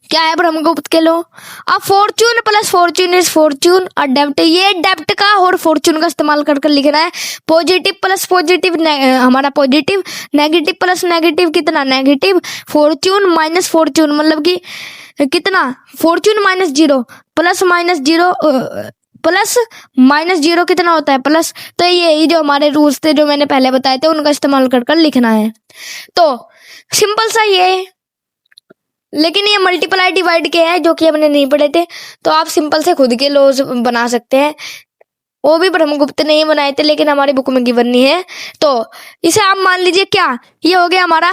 क्या है ब्रह्मगुप्त के लो, अब Fortune plus Fortune is Fortune, और डेब्ट, ये डेब्ट का और फॉर्च्यून का इस्तेमाल कर लिखना है। पॉजिटिव प्लस पॉजिटिव हमारा पॉजिटिव, नेगेटिव प्लस नेगेटिव कितना नेगेटिव, फॉर्च्यून माइनस फॉर्च्यून, मतलब कि कितना Fortune -0 plus -0 plus minus zero कितना होता है प्लस। तो यही जो हमारे रूल्स थे जो मैंने पहले बताए थे उनका इस्तेमाल कर लिखना है। तो सिंपल सा ये है, लेकिन ये मल्टीप्लाई डिवाइड के हैं जो कि हमने नहीं पढ़े थे, तो आप सिंपल से खुद के लॉज बना सकते हैं। वो भी ब्रह्मगुप्त ने ही बनाए थे लेकिन हमारी बुक में गिवन नहीं है। तो इसे आप मान लीजिए क्या, ये हो गया हमारा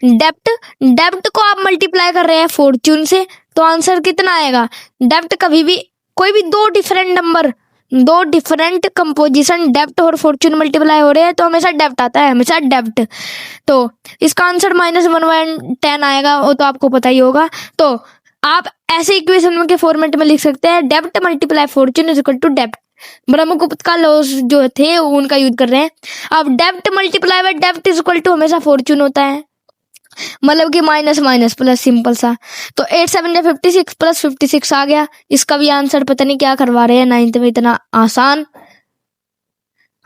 डेब्ट। डेब्ट को आप मल्टीप्लाई कर रहे हैं फॉर्च्यून से, तो आंसर कितना आएगा। डेब्ट कभी भी कोई भी दो डिफरेंट कंपोजिशन डेब्ट और फॉर्च्यून मल्टीप्लाई हो रहे हैं तो हमेशा डेब्ट आता है, हमेशा डेब्ट। तो इसका आंसर -1/10 आएगा, वो तो आपको पता ही होगा। तो आप ऐसे इक्वेशन के फॉर्मेट में लिख सकते हैं, डेब्ट multiply Fortune is equal to डेब्ट। ब्रह्मगुप्त का लॉज जो थे उनका यूज कर रहे हैं। अब डेब्ट मल्टीप्लाई बाय डेब्ट इज इक्वल टू हमेशा फॉर्च्यून होता है, मतलब कि माइनस माइनस प्लस, सिंपल सा। तो 8 7 56 प्लस 56 आ गया। इसका भी आंसर पता नहीं क्या करवा रहे हैं 9th में, इतना आसान।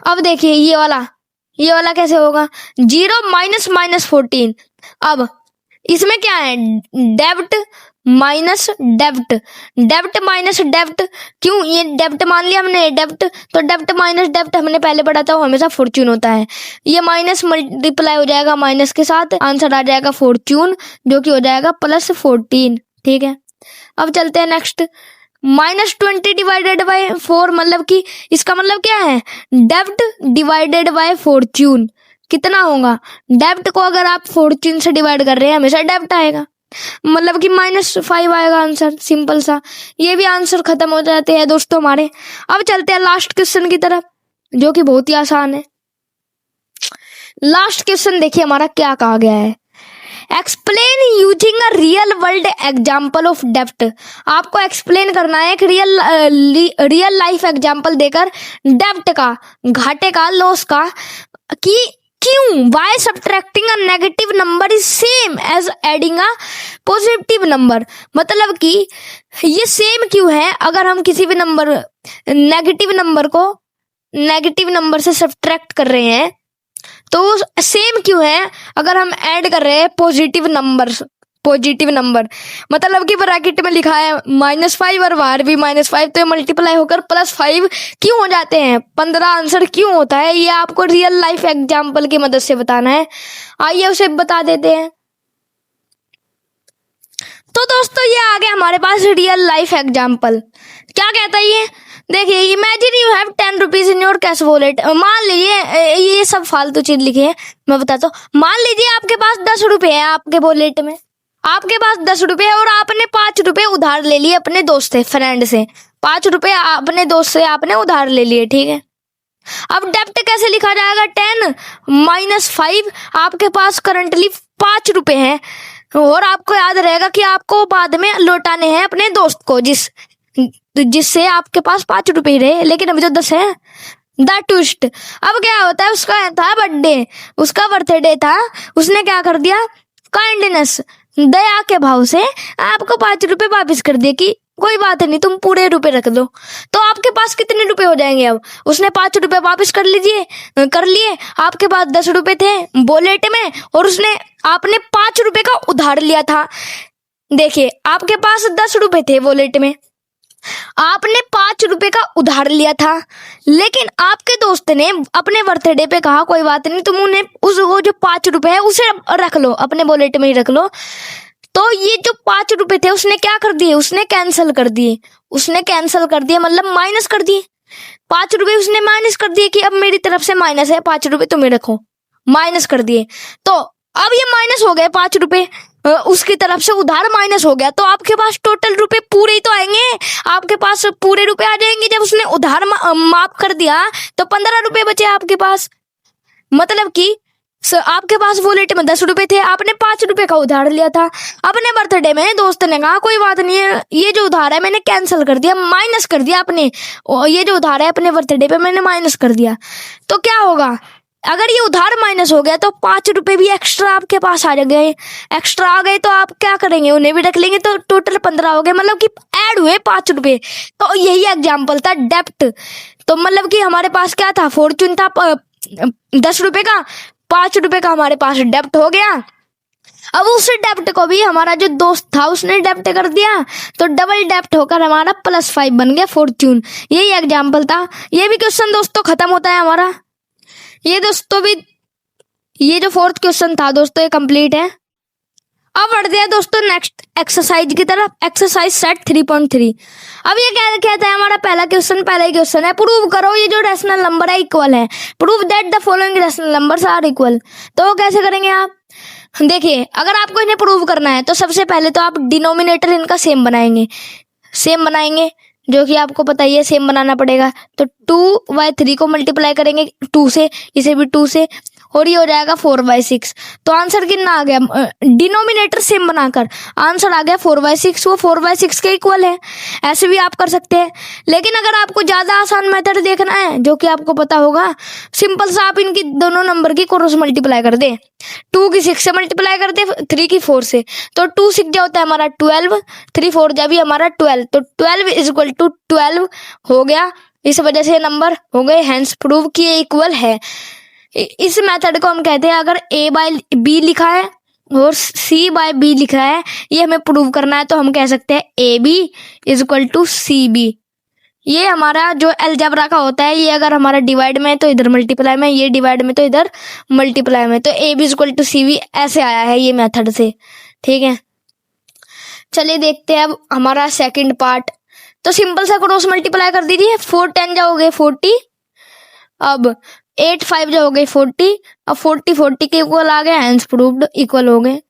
अब देखिए ये वाला कैसे होगा, 0 माइनस माइनस 14। अब इसमें क्या है, डेब्ट माइनस डेब्ट, डेब्ट माइनस डेब्ट। क्यों, ये डेब्ट मान लिया हमने डेब्ट, तो डेब्ट माइनस डेब्ट हमने पहले पढ़ा था, वो हमेशा फॉर्च्यून होता है। ये माइनस मल्टीप्लाई हो जाएगा माइनस के साथ, आंसर आ जाएगा फॉर्च्यून, जो कि हो जाएगा +14। ठीक है, अब चलते हैं नेक्स्ट। -20 डिवाइडेड बाय 4, मतलब कि इसका मतलब क्या है, डेब्ट डिवाइडेड बाय फॉर्च्यून कितना होगा। डेब्ट को अगर आप फॉर्च्यून से डिवाइड कर रहे हैं हमेशा डेब्ट आएगा, मतलब कि -5 आएगा आंसर, सिंपल सा। ये भी आंसर खत्म हो जाते हैं दोस्तों हमारे। अब चलते हैं लास्ट क्वेश्चन की तरफ, जो कि बहुत ही आसान है। लास्ट क्वेश्चन देखिए हमारा क्या कहा गया है, explain using a real world example of डेब्ट। आपको एक्सप्लेन करना है एक रियल लाइफ एग्जाम्पल देकर डेब्ट का, घाटे का, लॉस का, कि क्यों why subtracting a negative number is same as adding a positive number. मतलब कि ये सेम क्यों है, अगर हम किसी भी नंबर नेगेटिव नंबर से सब्ट्रैक्ट कर रहे हैं तो सेम क्यों है अगर हम ऐड कर रहे हैं पॉजिटिव नंबर। मतलब कि ब्रैकेट में लिखा है -5 और बाहर भी -5, तो मल्टीप्लाई होकर +5 क्यों हो जाते हैं, 15 आंसर क्यों होता है, ये आपको रियल लाइफ एग्जाम्पल की मदद से बताना है। आइए उसे बता देते हैं। तो दोस्तों ये आ गया हमारे पास रियल लाइफ एग्जाम्पल। क्या कहता है ये, देखिए, imagine you have 10 rupees in your cash wallet. मान लीजिए, ये सब फालतू चीज लिखी है, मैं बताता हूँ। मान लीजिए आपके पास 10 रुपए है, आपके वॉलेट में आपके पास 10 रुपए है और आपने 5 रुपए उधार ले लिए अपने दोस्त से, फ्रेंड से। 5 रुपए अपने दोस्त से आपने उधार ले लिए, ठीक है। अब डेब्ट कैसे लिखा जाएगा, 10 - 5। आपके पास करंटली 5 रुपए हैं और आपको याद रहेगा कि आपको बाद में लौटाने हैं अपने दोस्त को, जिससे आपके पास 5 रुपए ही रहे, लेकिन अभी तो 10 है। द ट्विस्ट, अब क्या होता है, उसका था बर्थडे, उसका बर्थडे था, उसने क्या कर दिया, काइंडनेस, दया के भाव से आपको 5 रुपए वापस कर दिए कि कोई बात नहीं, तुम पूरे रुपए रख दो। तो आपके पास कितने रुपए हो जाएंगे, अब उसने 5 रुपए वापस कर लिए। आपके पास 10 रुपए थे वॉलेट में और आपने 5 रुपए का उधार लिया था। देखिए, आपके पास 10 रुपए थे वॉलेट में, आपने 5 रुपए का उधार लिया था, लेकिन आपके दोस्त ने अपने बर्थडे पे कहा कोई बात नहीं, तुम उन्हें वो जो 5 रुपए है उसे रख लो, अपने वॉलेट में ही रख लो। तो ये जो 5 रुपए थे उसने क्या कर दिए, उसने कैंसिल कर दिए, मतलब माइनस कर दिए। 5 रुपए उसने माइनस कर दिए कि अब मेरी तरफ से माइनस है, 5 रुपए तुम्हें रखो, माइनस कर दिए। तो अब ये माइनस हो गए 5 रुपए, उसकी तरफ से उधार माइनस हो गया, तो आपके पास टोटल रुपए पूरे ही तो आएंगे, आपके पास पूरे रुपए आ जाएंगे। जब उसने उधार माफ कर दिया तो 15 रुपए बचे आपके पास। मतलब कि आपके पास वॉलेट में 10 रुपए थे, आपने 5 रुपए का उधार लिया था। अपने बर्थडे में दोस्त ने कहा कोई बात नहीं है, ये जो उधार है मैंने कैंसिल कर दिया, माइनस कर दिया अपने, ये जो उधार है अपने बर्थडे पे मैंने माइनस कर दिया। तो क्या होगा, अगर ये उधार माइनस हो गया तो 5 रुपए भी एक्स्ट्रा आपके पास आ गए। एक्स्ट्रा आ गए तो आप क्या करेंगे, उन्हें भी रख लेंगे, तो टोटल 15 हो गए, मतलब कि ऐड हुए 5 रुपए। तो यही एग्जाम्पल था डेब्ट। तो मतलब कि हमारे पास क्या था, फॉर्च्यून था 10 रुपए का, 5 रुपए का हमारे पास डेब्ट हो गया। अब उस डेप्ट को भी हमारा जो दोस्त था उसने डेप्ट कर दिया, तो डबल डेप्ट होकर हमारा +5 बन गया फॉर्च्यून। यही एग्जाम्पल था। ये भी क्वेश्चन दोस्तों खत्म होता है हमारा। ये दोस्तों भी, ये जो 4th क्वेश्चन था दोस्तों ये कंप्लीट है। अब बढ़ते हैं दोस्तों नेक्स्ट एक्सरसाइज की तरफ, एक्सरसाइज सेट 3.3। अब ये क्या कहता है हमारा पहला ही क्वेश्चन है, प्रूव करो ये जो रैशनल नंबर है इक्वल है, prove that the following rational numbers are equal. तो कैसे करेंगे आप, देखिए अगर आपको इन्हें प्रूव करना है तो सबसे पहले तो आप डिनोमिनेटर इनका सेम बनाएंगे, जो कि आपको पता ही है सेम बनाना पड़ेगा। तो 2/3 को मल्टीप्लाई करेंगे 2 से, इसे भी 2 से, और ये हो जाएगा 4/6। तो आंसर कितना आ गया, डिनोमिनेटर सेम बनाकर आंसर आ गया 4/6। वो 4/6 के इक्वल है। ऐसे भी आप कर सकते हैं, लेकिन अगर आपको ज्यादा आसान मेथड देखना है जो कि आपको पता होगा, सिंपल सा आप इनकी दोनों नंबर की क्रॉस मल्टीप्लाई कर दे। 2 की 6 से मल्टीप्लाई कर दे, 3 की 4 से, तो 2 6 जा होता है हमारा 12, 3 4 जा भी हमारा 12, तो 12 = 12 हो गया। इस वजह से नंबर हो गए, हैंस प्रूव कि ये इक्वल है। इस मेथड को हम कहते हैं, अगर A/B लिखा है और C/B लिखा है, ये हमें प्रूव करना है, तो हम कह सकते हैं AB = CB। ये हमारा जो अलजेब्रा का होता है, ये अगर हमारा डिवाइड में है तो इधर मल्टीप्लाई में, ये डिवाइड में तो इधर मल्टीप्लाई में, तो AB = CB ऐसे आया है ये मेथड से। ठीक है, चलिए देखते हैं अब हमारा सेकंड पार्ट। तो सिंपल सा क्रॉस मल्टीप्लाई कर दीजिए, 4 10 जाओगे 40, अब 8 5 जाओगे 40, अब 40 40 के इक्वल आ गए, हैंस प्रूव्ड इक्वल हो गए।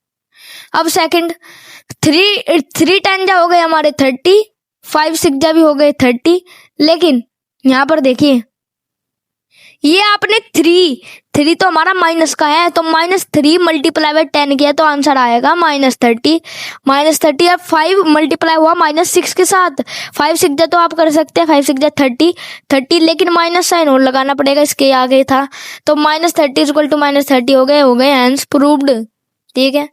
अब सेकंड 3 3 10 जाओगे हमारे 30, 5 6 जा भी हो गए 30, लेकिन यहाँ पर देखिए ये आपने 3 तो हमारा माइनस का है, तो -3 × 10 किया तो आंसर आएगा -30। अब 5 मल्टीप्लाई हुआ -6 के साथ, 5 6 जा तो आप कर सकते हैं, 5 6 जा 30, लेकिन माइनस साइन और लगाना पड़ेगा, इसके आगे था, तो -30 = -30 हो गए, हैंस प्रूव्ड। ठीक है,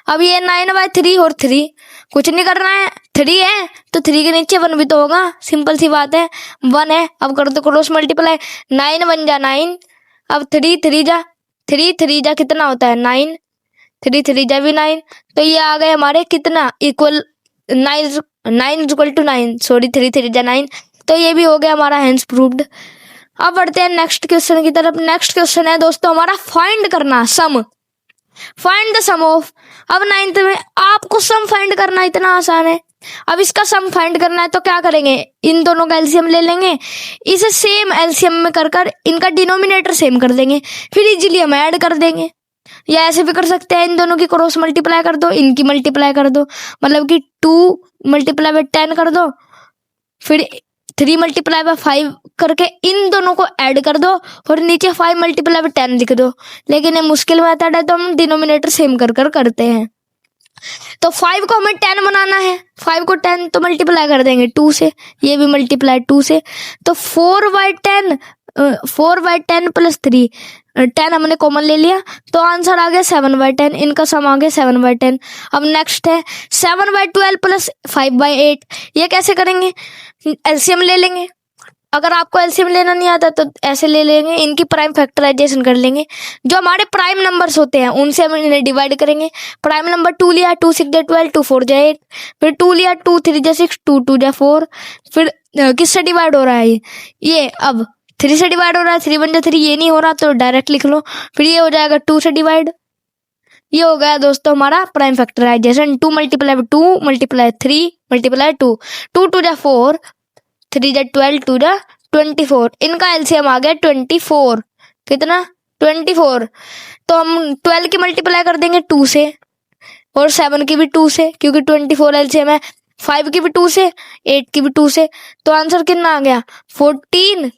अब ये 9/3 और 3 कुछ नहीं करना है, 3 है तो 3 के नीचे 1 भी तो होगा, सिंपल सी बात है, 1 है। अब कर दो क्रॉस मल्टीप्लाई, 9 1 जा 9, अब 3 3 जा कितना होता है 9, 3 3 जा भी 9, तो ये आ गए हमारे कितना इक्वल 9 = 9, सॉरी 3 3 जा 9, तो ये भी हो गया हमारा हैंस प्रूव्ड। अब बढ़ते हैं नेक्स्ट क्वेश्चन की तरफ। नेक्स्ट क्वेश्चन है दोस्तों हमारा फाइंड करना सम, फाइंड द सम ऑफ। अब 9th में आपको सम फाइंड करना इतना आसान है। अब इसका सम फाइंड करना है तो क्या करेंगे, इन दोनों का एलसीएम ले लेंगे, इसे सेम एलसीएम में कर इनका डिनोमिनेटर सेम कर देंगे, फिर इजीली हम ऐड कर देंगे। या ऐसे भी कर सकते हैं, इन दोनों की क्रॉस मल्टीप्लाई कर दो, इनकी मल्टीप्लाई कर दो, मतलब कि 2 × 10 कर दो, फिर 3 × 5 करके इन दोनों को ऐड कर दो, और नीचे 5 × 10 लिख दो। लेकिन ये मुश्किल मेथड है तो हम डिनोमिनेटर सेम कर करते हैं। तो 5 को हमें 10 बनाना है, 5 को 10 तो मल्टीप्लाई कर देंगे 2 से, ये भी मल्टीप्लाई 2 से, तो 4/10 + 3, 10 हमने कॉमन ले लिया, तो आंसर आ गया 7/10, इनका सम आ गया 7/10। अब नेक्स्ट है 7/12 + 5/8, ये कैसे करेंगे, एलसीएम ले लेंगे। अगर आपको एलसीएम लेना नहीं आता तो ऐसे ले लेंगे, इनकी प्राइम फैक्टराइजेशन कर लेंगे, जो हमारे प्राइम नंबर्स होते हैं उनसे हम इन्हें डिवाइड करेंगे। प्राइम नंबर 2 लिया, 2 6 जा 12, 2 4 जा 8, फिर 2 लिया, 2 3 जा 6, 2 2 जा 4, फिर किससे डिवाइड हो रहा है ये अब 3 से डिवाइड हो रहा है, 3 1 जा 3, ये नहीं हो रहा तो डायरेक्ट लिख लो, फिर ये हो जाएगा 2 से डिवाइड। ये हो गया दोस्तों हमारा प्राइम फैक्टराइजेशन, 2 × 2 × 3 × 2, 2 2 जा 4, 3 जा 12, 2 जा 24, इनका एलसीएम आ गया 24, कितना 24, तो हम 12 की मल्टीप्लाई कर देंगे 2 से, और 7 की भी 2 से, क्योंकि 24 एलसीएम है, 5 की भी 2 से, 8 की भी 2 से, तो आंसर कितना आ गया 14,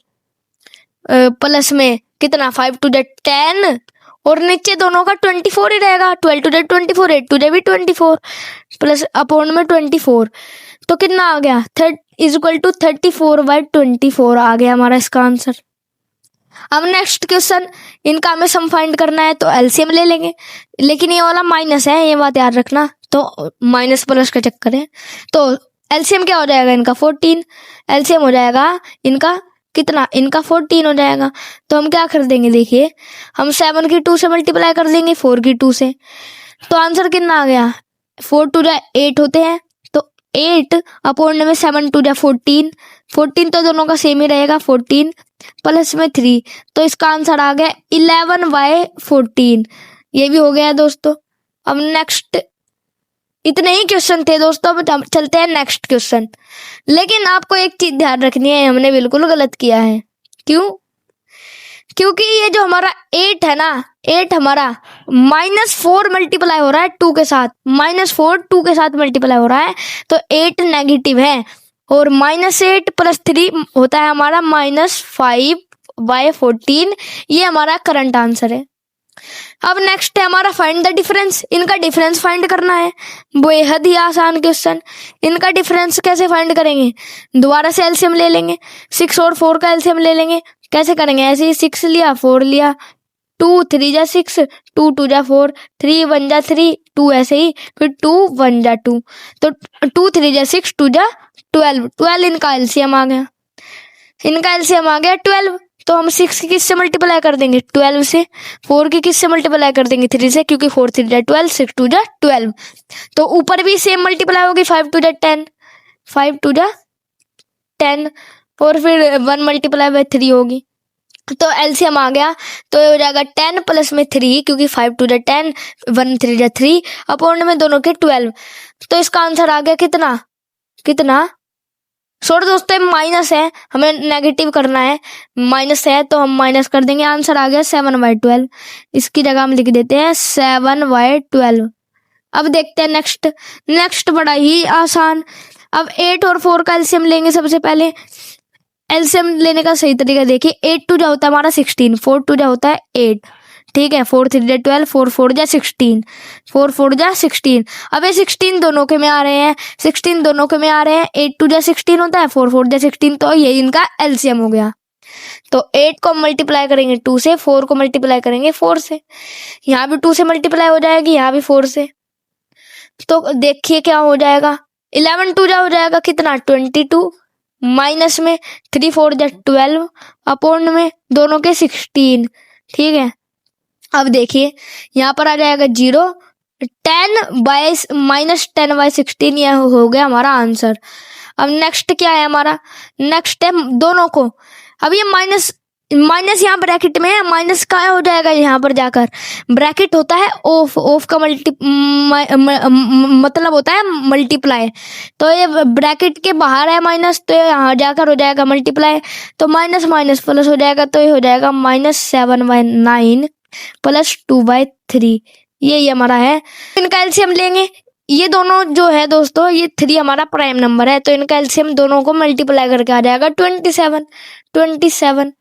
प्लस में कितना 5 2 जा 10, और नीचे दोनों का 24 ही रहेगा, 12 2 जा 24, 8 2 जा भी 24, प्लस अपॉन में 24, तो कितना आ गया = 34/24 आ गया हमारा इसका आंसर। अब नेक्स्ट क्वेश्चन, इनका हमें सम फाइंड करना है तो एलसीएम ले लेंगे, लेकिन ये वाला माइनस है, ये बात याद रखना, तो माइनस प्लस का चक्कर है, तो एलसीएम क्या हो जाएगा इनका 14, एलसीएम हो जाएगा इनका कितना, इनका 14 हो जाएगा। तो हम क्या कर देंगे, देखिए हम 7 की 2 से मल्टीप्लाई कर देंगे 4 की 2 से, तो आंसर कितना आ गया, 4 टू जा 8 होते हैं, तो 8 अपॉन में 7 टू जा 14, 14 तो दोनों का सेम ही रहेगा, 14 प्लस में 3, तो इसका आंसर आ गया 11/14। ये भी हो गया दोस्तों। अब नेक्स्ट, इतने ही क्वेश्चन थे दोस्तों। अब चलते हैं नेक्स्ट क्वेश्चन। लेकिन आपको एक चीज ध्यान रखनी है, हमने बिल्कुल गलत किया है। क्यों? क्योंकि ये जो हमारा 8 है ना, 8 हमारा -4 मल्टीप्लाई हो रहा है 2 के साथ, -4 2 के साथ मल्टीप्लाई हो रहा है, तो 8 नेगेटिव है, और -8 + 3 होता है हमारा -5/14। ये हमारा करंट आंसर है। अब नेक्स्ट है हमारा फाइंड द डिफरेंस। इनका डिफरेंस फाइंड करना है, बेहद ही आसान क्वेश्चन। इनका डिफरेंस कैसे फाइंड करेंगे? दोबारा से एलसीएम ले लेंगे, 6 और 4 का एलसीएम ले लेंगे। कैसे करेंगे? ऐसे ही 6 लिया, 4 लिया, 2 3 जा 6, 2 2 जा 4, 3 1 जा 3, 2 ऐसे ही, फिर 2 1 जा 2, तो 2 3 जा 6, 2 जा 12, 12 इनका एलसीएम आ गया। इनका एलसीएम आ गया 12, तो हम 6 की किससे मल्टीप्लाई कर देंगे? 12 से। 4 की किससे मल्टीप्लाई कर देंगे? 3 से, क्योंकि 4 3 जा 12, 6 2 जा 12। तो ऊपर भी सेम मल्टीप्लाई होगी, 5 2 जा 10, 5 2 जा 10, और फिर 1 मल्टीप्लाई बाय 3 होगी, तो एलसीएम आ गया। तो ये हो जाएगा 10 प्लस में 3, क्योंकि 5 2 जा 10, 1 3 जा 3, अपॉन में दोनों के 12। तो इसका आंसर आ गया कितना? कितना? सॉरी दोस्तों, माइनस है, हमें नेगेटिव करना है, माइनस है तो हम माइनस कर देंगे। आंसर आ गया 7/12। इसकी जगह हम लिख देते हैं 7/12। अब देखते हैं नेक्स्ट। नेक्स्ट बड़ा ही आसान। अब 8 और 4 का एलसीएम लेंगे। सबसे पहले एलसीएम लेने का सही तरीका देखिए। 8 2 जा होता है हमारा 16, 4 2 जा होता है 8, ठीक है। 4 3 जा 12, 4 4 जा 16, 4 4 जा 16। अब ये 16 दोनों के में आ रहे हैं, 16 दोनों के में आ रहे हैं। 8 2 जा 16 होता है, 4 4 जा 16, तो ये इनका एलसीएम हो गया। तो 8 को मल्टीप्लाई करेंगे 2 से, 4 को मल्टीप्लाई करेंगे 4 से। यहाँ भी 2 से मल्टीप्लाई हो जाएगी, यहाँ भी 4 से। तो देखिए क्या हो जाएगा, 11 2 जा हो जाएगा कितना? 22, माइनस में 3 4 जा 12, अपॉन में दोनों के 16, ठीक है। अब देखिए यहाँ पर आ जाएगा 0, 10/-16, यह हो गया हमारा आंसर। अब नेक्स्ट क्या है हमारा? नेक्स्ट है दोनों को। अब ये माइनस यहाँ ब्रैकेट में है, माइनस का हो जाएगा यहाँ पर जाकर। ब्रैकेट होता है ऑफ, ऑफ का मतलब होता है मल्टीप्लाई। तो ये ब्रैकेट के बाहर है माइनस, तो यहाँ जाकर हो जाएगा मल्टीप्लाई। तो माइनस माइनस प्लस हो जाएगा, तो ये हो जाएगा -7/9 + 2/3। ये हमारा है। इनका एलसीएम लेंगे। ये दोनों जो है दोस्तों, ये 3 हमारा प्राइम नंबर है, तो इनका एलसीएम दोनों को मल्टीप्लाई करके आ जाएगा 27।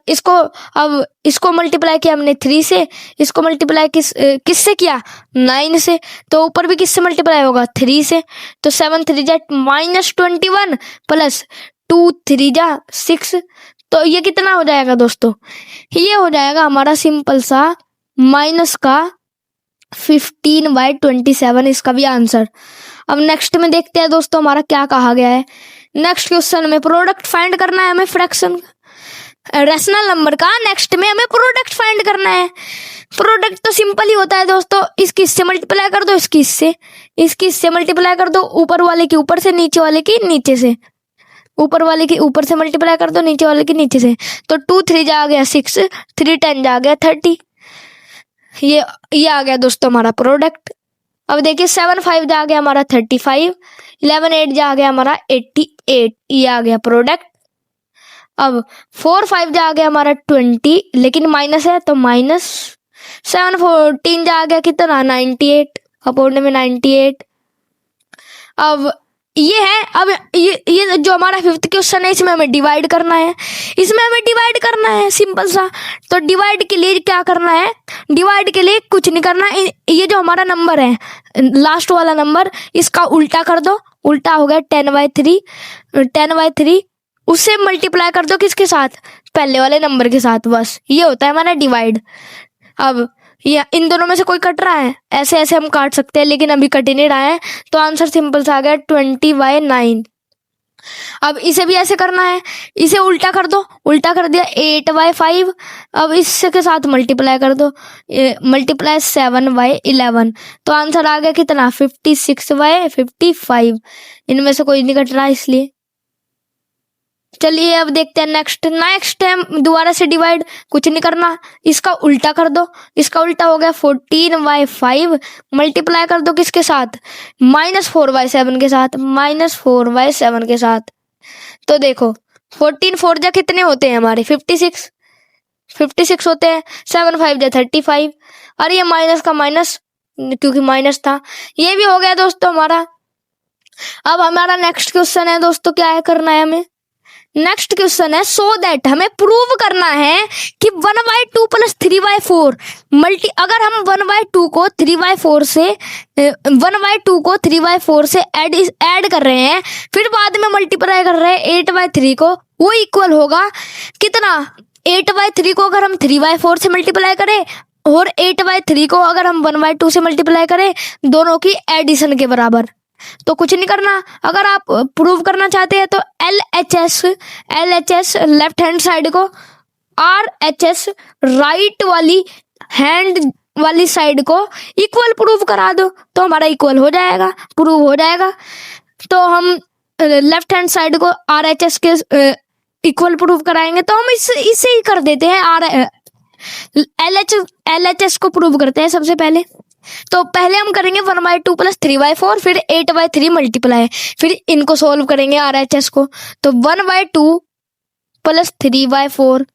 इसको, अब इसको मल्टीप्लाई किया हमने 3 से, इसको मल्टीप्लाई किससे किया? 9 से। तो ऊपर भी किससे मल्टीप्लाई होगा? 3 से। तो 7 3 जा -21 + 2 3 जा 6। तो ये कितना हो जाएगा दोस्तों? ये हो जाएगा हमारा सिंपल सा माइनस का 15/27, इसका भी आंसर। अब नेक्स्ट में देखते हैं दोस्तों हमारा क्या कहा गया है। नेक्स्ट क्वेश्चन में प्रोडक्ट फाइंड करना है हमें फ्रैक्शन रेशनल नंबर का। नेक्स्ट में हमें प्रोडक्ट फाइंड करना है। प्रोडक्ट तो सिंपल ही होता है दोस्तों, इसकी इससे मल्टीप्लाई कर दो, इसकी इससे मल्टीप्लाई कर दो, ऊपर वाले की ऊपर से, नीचे वाले की नीचे से। ऊपर वाले की ऊपर से मल्टीप्लाई कर दो, नीचे वाले की नीचे से। तो 2 3 जा आ गया 6, 3 10 जा आ गया 30। ये आ गया दोस्तों हमारा प्रोडक्ट। अब देखिए 7 5 जा आ गया हमारा 35, 11 8 जा आ गया हमारा 88, ये आ गया प्रोडक्ट। अब 4 5 जा आ गया हमारा 20, लेकिन माइनस है तो माइनस। 7 14 जा आ गया कितना? 98, अपॉन में 98। अब ये है, अब ये जो हमारा 5th क्वेश्चन है, इसमें हमें डिवाइड करना है। सिंपल सा। तो डिवाइड के लिए क्या करना है? डिवाइड के लिए कुछ नहीं करना है। ये जो हमारा नंबर है, लास्ट वाला नंबर, इसका उल्टा कर दो। उल्टा हो गया 10/3। उससे मल्टीप्लाई कर दो किसके साथ? पहले वाले नंबर के साथ। बस ये होता है हमारा डिवाइड। अब ये इन दोनों में से कोई कट रहा है, ऐसे ऐसे हम काट सकते हैं, लेकिन अभी कट ही नहीं रहा है। तो आंसर सिंपल सा आ गया 20/9। अब इसे भी ऐसे करना है, इसे उल्टा कर दो, उल्टा कर दिया 8/5। अब इसके साथ मल्टीप्लाई कर दो, मल्टीप्लाई 7/11। तो आंसर आ गया कितना, 56/55। इनमें से कोई नहीं कट रहा इसलिए। चलिए अब देखते हैं नेक्स्ट टाइम दोबारा से डिवाइड, कुछ नहीं करना, इसका उल्टा कर दो, इसका उल्टा हो गया 14/5। मल्टीप्लाई कर दो किसके साथ, -4/7 के साथ, -4/7 के साथ। तो देखो 14 4 जा कितने होते हैं हमारे, 56 होते हैं, 7 5 जा 35। और ये माइनस का माइनस, क्योंकि माइनस था। ये भी हो गया दोस्तों हमारा। अब हमारा नेक्स्ट क्वेश्चन है दोस्तों, क्या है करना है हमें, नेक्स्ट क्वेश्चन है सो दैट, हमें प्रूव करना है कि 1/2 + 3/4 अगर हम 1/2 को 3/4 से 1/2 को 3/4 से ऐड कर रहे हैं, फिर बाद में मल्टीप्लाई कर रहे हैं 8/3 को, वो इक्वल होगा कितना, 8/3 को अगर हम 3/4 से मल्टीप्लाई करें और 8/3 को अगर हम 1/2 से मल्टीप्लाई करें, दोनों की एडिशन के बराबर। तो कुछ नहीं करना, अगर आप प्रूव करना चाहते हैं तो LHS लेफ्ट हैंड साइड को, RHS राइट वाली हैंड वाली साइड को इक्वल प्रूव करा दो, तो हमारा इक्वल हो जाएगा, प्रूव हो जाएगा। तो हम लेफ्ट हैंड साइड को RHS के इक्वल प्रूव कराएंगे, तो हम इसे ही कर देते हैं, LHS को प्रूव करते हैं सबसे पहले। तो पहले हम करेंगे 1/2 + 3/4, फिर 8/3 मल्टीप्लाई, फिर इनको सोल्व करेंगे RHS को। तो 1/2 + 3/4,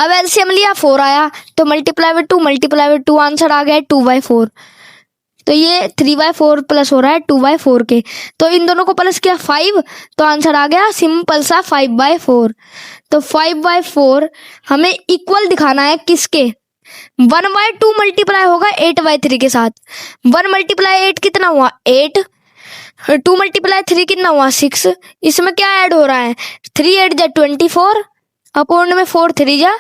अब एलसीएम लिया 4 आया, तो मल्टीप्लाई 2 आंसर आ गया 2/4। तो ये 3/4 प्लस हो रहा है 2/4 के, तो इन दोनों को प्लस किया 5, तो आंसर आ गया सिंपल सा 5/4। तो 5/4 हमें इक्वल दिखाना है किसके, 1/2 मल्टीप्लाई होगा 8/3 के साथ, 1 × 8 कितना हुआ 8, 2 × 3 कितना हुआ 6। इसमें क्या ऐड हो रहा है, 3 8 जा 24, अपॉन में 4 3 जा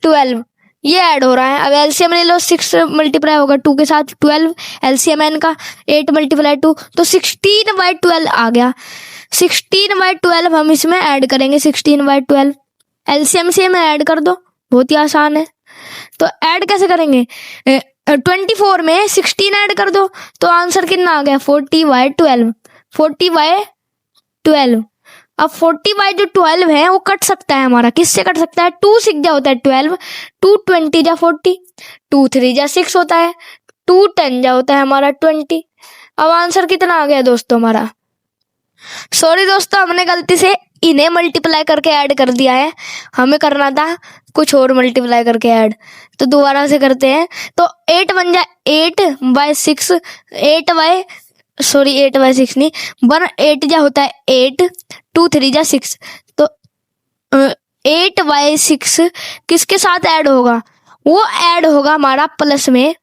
12, ये ऐड हो रहा है। अब एलसीएम ले लो, 6 मल्टीप्लाई होगा 2 के साथ 12, एलसीएम एन का 8 × 2, तो 16/12 आ गया। 16/12 हम इसमें ऐड करेंगे, 16/12 एलसीएम से में ऐड कर दो, बहुत ही आसान है। तो ऐड कैसे करेंगे, 24 में 16 ऐड कर दो, तो आंसर कितना आ गया 40/12, 40/12। अब 40/12 है वो कट सकता है हमारा, किससे कट सकता है, 2 6 जा होता है 12, 2 20 जा 40, 2 3 जा 6 होता है, 2 10 जा होता है हमारा 20। अब आंसर कितना आ गया दोस्तों हमारा, सॉरी दोस्तों हमने गलती से इन्हें मल्टीप्लाई करके ऐड कर दिया है, हमें करना था कुछ और मल्टीप्लाई करके ऐड। तो दोबारा से करते हैं, तो 8 1 जा 8/6, 8/6 नहीं, 1 8 जा होता है 8, 2 3 जा 6, तो 8/6 किसके साथ ऐड होगा, वो ऐड होगा हमारा प्लस में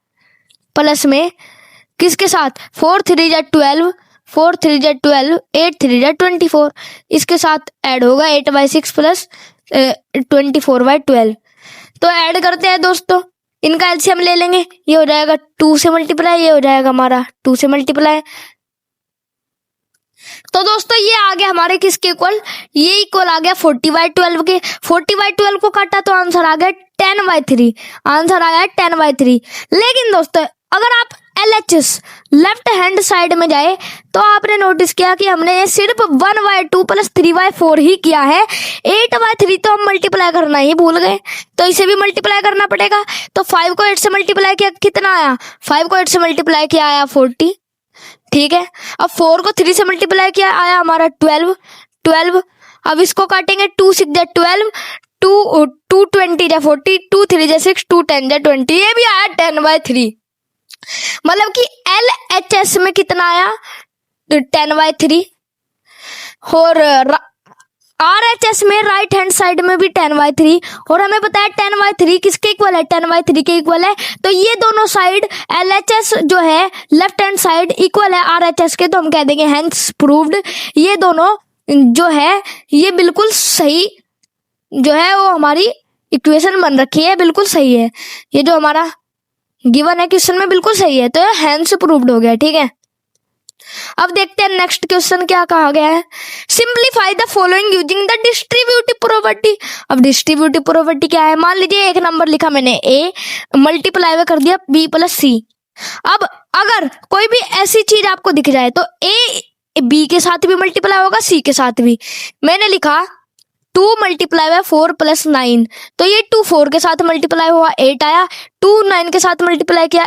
किसके साथ, 4 3 जा 12, 4 3 जा 12, 8 3 जा 24, इसके साथ ऐड होगा 8/6 प्लस 24/12। तो ऐड करते हैं दोस्तों, इनका एलसीएम ले लेंगे, ये हो जाएगा 2 से मल्टीप्लाई, ये हो जाएगा हमारा 2 से मल्टीप्लाई। तो दोस्तों ये आ गया हमारे किसके इक्वल, ये इक्वल आ गया 40/12 के। 40/12 को काटा तो आंसर आ गया 10/3, आंसर आया 10/3। लेकिन दोस्तों अगर आप LHS लेफ्ट हैंड साइड में जाए, तो आपने नोटिस किया कि हमने सिर्फ 1/2 + 3/4 ही किया है, 8/3 तो हम मल्टीप्लाई करना ही भूल गए, तो इसे भी मल्टीप्लाई करना पड़ेगा। तो 5 को 8 से मल्टीप्लाई किया कितना आया, 5 को 8 से मल्टीप्लाई किया आया 40, ठीक है। अब 4 को 3 से मल्टीप्लाई किया आया हमारा 12। अब इसको काटेंगे, 2 6 जा 12, 2 20 जा 40, 2 3 जा 6, 2 10 जा 20, ये भी आया 10/3। मतलब कि LHS में कितना आया 10/3, और RHS में राइट हैंड साइड में भी 10/3, और हमें पता है 10/3 किसके इक्वल है, 10/3 के इक्वल है। तो ये दोनों साइड LHS जो है लेफ्ट हैंड साइड इक्वल है RHS के, तो हम कह देंगे हेंस प्रूव्ड। ये दोनों जो है ये बिल्कुल सही जो है वो हमारी इक्वेशन बन रखी है, बिल्कुल सही है, ये जो हमारा गिवन है क्वेश्चन में बिल्कुल सही है, तो हेंस प्रूव्ड हो गया, ठीक है। अब देखते हैं नेक्स्ट क्वेश्चन क्या कहा गया है। Simplify the following using the distributive property. अब डिस्ट्रीब्यूटिव प्रॉपर्टी क्या है, मान लीजिए एक नंबर लिखा मैंने ए, मल्टीप्लाई कर दिया बी प्लस सी। अब अगर कोई भी ऐसी चीज आपको दिख जाए तो ए बी के साथ भी मल्टीप्लाई होगा, सी के साथ भी। मैंने लिखा 2 मल्टीप्लाई बाय 4 प्लस 9, तो ये 2 4 के साथ मल्टीप्लाई हुआ 8 आया, 2 9 के साथ मल्टीप्लाई किया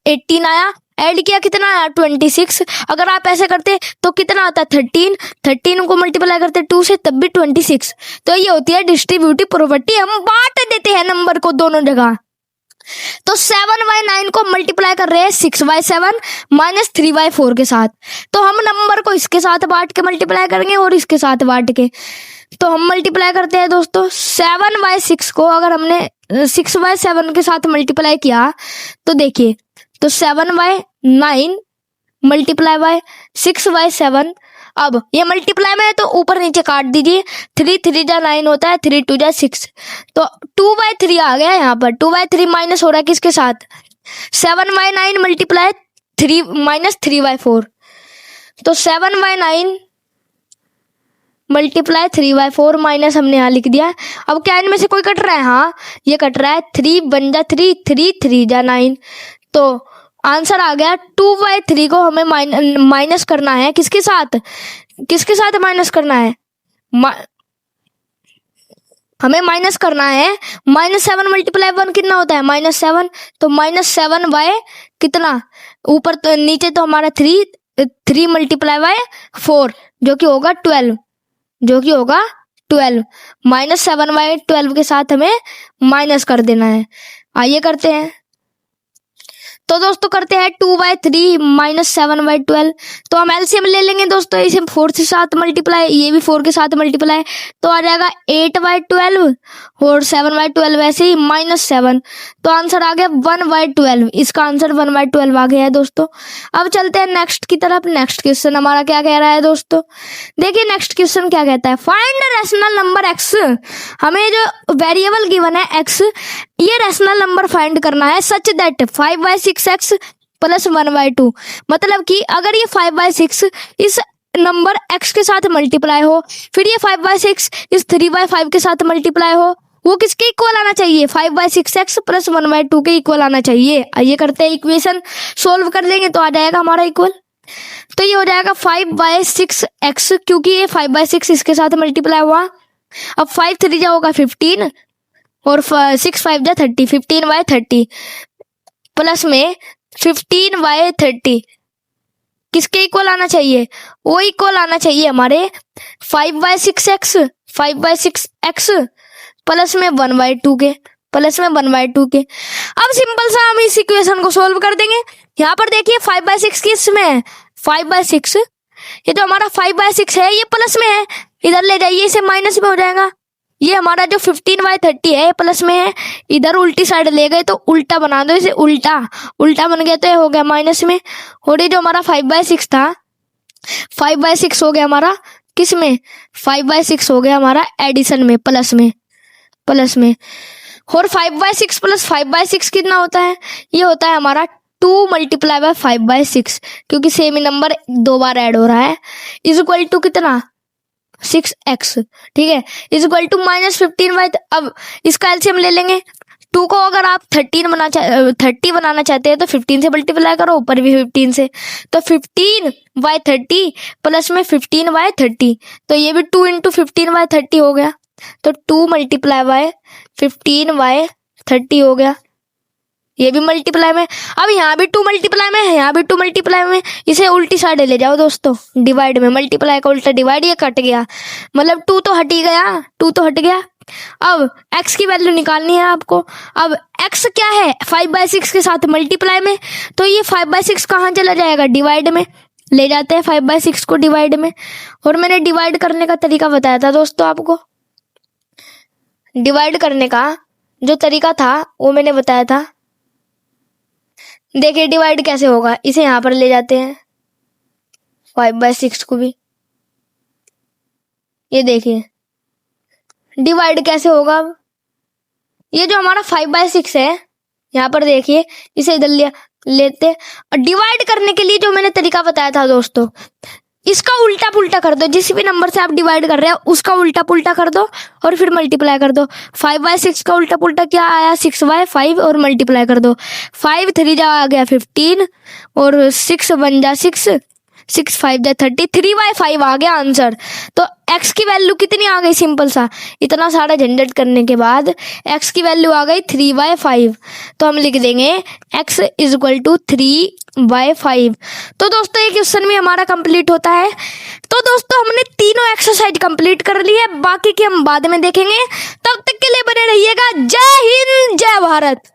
18 आया, ऐड किया कितना आया 26। अगर आप ऐसे करते तो कितना आता 13 को मल्टीप्लाई करते 2 से तब भी 26। तो ये होती है डिस्ट्रीब्यूटिव प्रॉपर्टी, हम बांट देते हैं नंबर को दोनों जगह। तो 7/9 को मल्टीप्लाई कर रहे हैं 6/7 माइनस 3/4 के साथ, तो हम नंबर को इसके साथ बांट के मल्टीप्लाई करेंगे और इसके साथ बांट के। तो हम मल्टीप्लाई करते हैं दोस्तों 7/6 को, अगर हमने 6/7 के साथ मल्टीप्लाई किया तो देखिए, तो 7/9 मल्टीप्लाई बाय 6/7। अब ये मल्टीप्लाई में है तो ऊपर नीचे काट दीजिए, 3 3 जा 9 होता है, 3 2 जा 6, तो 2/3 आ गया यहाँ पर। 2/3 माइनस हो रहा है किसके साथ, 7/9 मल्टीप्लाई 3 माइनस 3/4, तो 7/9 मल्टीप्लाई 3/4 माइनस हमने यहाँ लिख दिया। अब क्या इनमें से कोई कट रहा है, हाँ ये कट रहा है, 3 बन जा 3, 3 3 जा 9, तो आंसर आ गया 2/3 को हमें माइनस करना है किसके साथ माइनस करना है, हमें माइनस करना है -7 मल्टीप्लाई 1 कितना होता है -7, तो -7 बाय कितना, ऊपर तो नीचे तो हमारा 3 मल्टीप्लाई बाय 4 जो कि होगा 12, -7/12 के साथ हमें माइनस कर देना है। आइए करते हैं। तो दोस्तों करते हैं 2/3 माइनस 7/12, तो हम एलसीएम ले लेंगे दोस्तों, इसे 4 के साथ मल्टीप्लाई, ये भी 4 के साथ मल्टीप्लाई, तो आ जाएगा 8/12 और 7/12 वैसे ही -7, तो आंसर आ गया 1/12। इसका आंसर 1/12 आ गया है दोस्तों। अब चलते हैं नेक्स्ट की तरफ। नेक्स्ट क्वेश्चन हमारा क्या कह रहा है दोस्तों, देखिए नेक्स्ट क्वेश्चन क्या कहता है, फाइंड रैशनल नंबर एक्स। हमें जो वेरिएबल गिवन है एक्स, ये रैशनल नंबर फाइंड करना है सच दैट 5/6x प्लस 1/2, मतलब कि अगर ये 5/6 इस नंबर x के साथ मल्टीप्लाई हो, फिर ये 5/6 इस 3/5 के साथ मल्टीप्लाई हो, वो किसके इक्वल आना चाहिए, 5/6x प्लस 1/2 के इक्वल आना चाहिए। आइए करते हैं, इक्वेशन सोल्व कर लेंगे तो आ जाएगा हमारा इक्वल। तो ये हो जाएगा 5/6x, क्योंकि ये 5/6 इसके साथ मल्टीप्लाई हुआ। अब 5 3 जा होगा 15 और 6 5 जा 30, 15/30 प्लस में 15/30 किसके इक्वल आना चाहिए, वो इक्वल आना चाहिए हमारे 5/6x प्लस में 1/2 के, अब सिंपल सा हम इस इक्वेशन को सोल्व कर देंगे। यहाँ पर देखिए 5/6 किस में है, 5/6, ये जो हमारा 5/6 है ये प्लस में है, इधर ले जाइए इसे माइनस में हो जाएगा। ये हमारा जो 15/30 है प्लस में है, इधर उल्टी साइड ले गए तो उल्टा बना दो इसे, उल्टा बन गया तो ये हो गया माइनस में। और ये जो हमारा 5/6 था, 5/6 हो गया हमारा किस में, 5/6 हो गया हमारा एडिशन में, प्लस में। और 5/6 प्लस 5/6 कितना होता है, ये होता है हमारा 2 मल्टीप्लाई बाय 5/6, क्योंकि सेम ही नंबर 2 बार ऐड हो रहा है, इज इक्वल टू कितना 6x, ठीक है, इज इक्वल टू -15/। अब इसका एलसीएम ले लेंगे, 2 को अगर आप 30 बनाना चाहते हैं तो 15 से मल्टीप्लाई करो, ऊपर भी 15 से, तो 15/30 प्लस में 15/30, तो ये भी 2 × 15/30 हो गया, तो 2 मल्टीप्लाई बाय 15/30 हो गया, ये भी मल्टीप्लाई में। अब यहाँ भी 2 मल्टीप्लाई में है, यहाँ भी 2 मल्टीप्लाई में, इसे उल्टी साइड ले जाओ दोस्तों, डिवाइड में, मल्टीप्लाई का उल्टा डिवाइड, ये कट गया, मतलब 2 तो हट ही गया, 2 तो हट गया। अब x की वैल्यू निकालनी है आपको। अब x क्या है, 5/6 के साथ मल्टीप्लाई में, तो ये 5/6 कहाँ चला जाएगा, डिवाइड में ले जाते हैं 5/6 को डिवाइड में। और मैंने डिवाइड करने का तरीका बताया था दोस्तों आपको, डिवाइड करने का जो तरीका था वो मैंने बताया था। देखिए डिवाइड कैसे होगा, इसे यहाँ पर ले जाते हैं 5/6 को भी, ये देखिए डिवाइड कैसे होगा। अब ये जो हमारा 5/6 है यहाँ पर देखिए इसे इधर लेते और डिवाइड करने के लिए जो मैंने तरीका बताया था दोस्तों, इसका उल्टा पुल्टा कर दो। जिस भी नंबर से आप डिवाइड कर रहे हो उसका उल्टा पुल्टा कर दो और फिर मल्टीप्लाई कर दो। 5/6 का उल्टा पुल्टा क्या आया, 6/5 और मल्टीप्लाई कर दो। 5 3 जा आ गया 15 और 6 1 जा 6, 6 5 जा 30, 3/5 आ गया आंसर। तो x की वैल्यू कितनी आ गई, सिंपल सा, इतना सारा झंझट करने के बाद x की वैल्यू आ गई 3/5। तो हम लिख देंगे x = 3/5। तो दोस्तों ये क्वेश्चन भी हमारा कंप्लीट होता है। तो दोस्तों हमने तीनों एक्सरसाइज कंप्लीट कर ली है, बाकी की हम बाद में देखेंगे। तब तक के लिए बने रहिएगा। जय हिंद, जय भारत।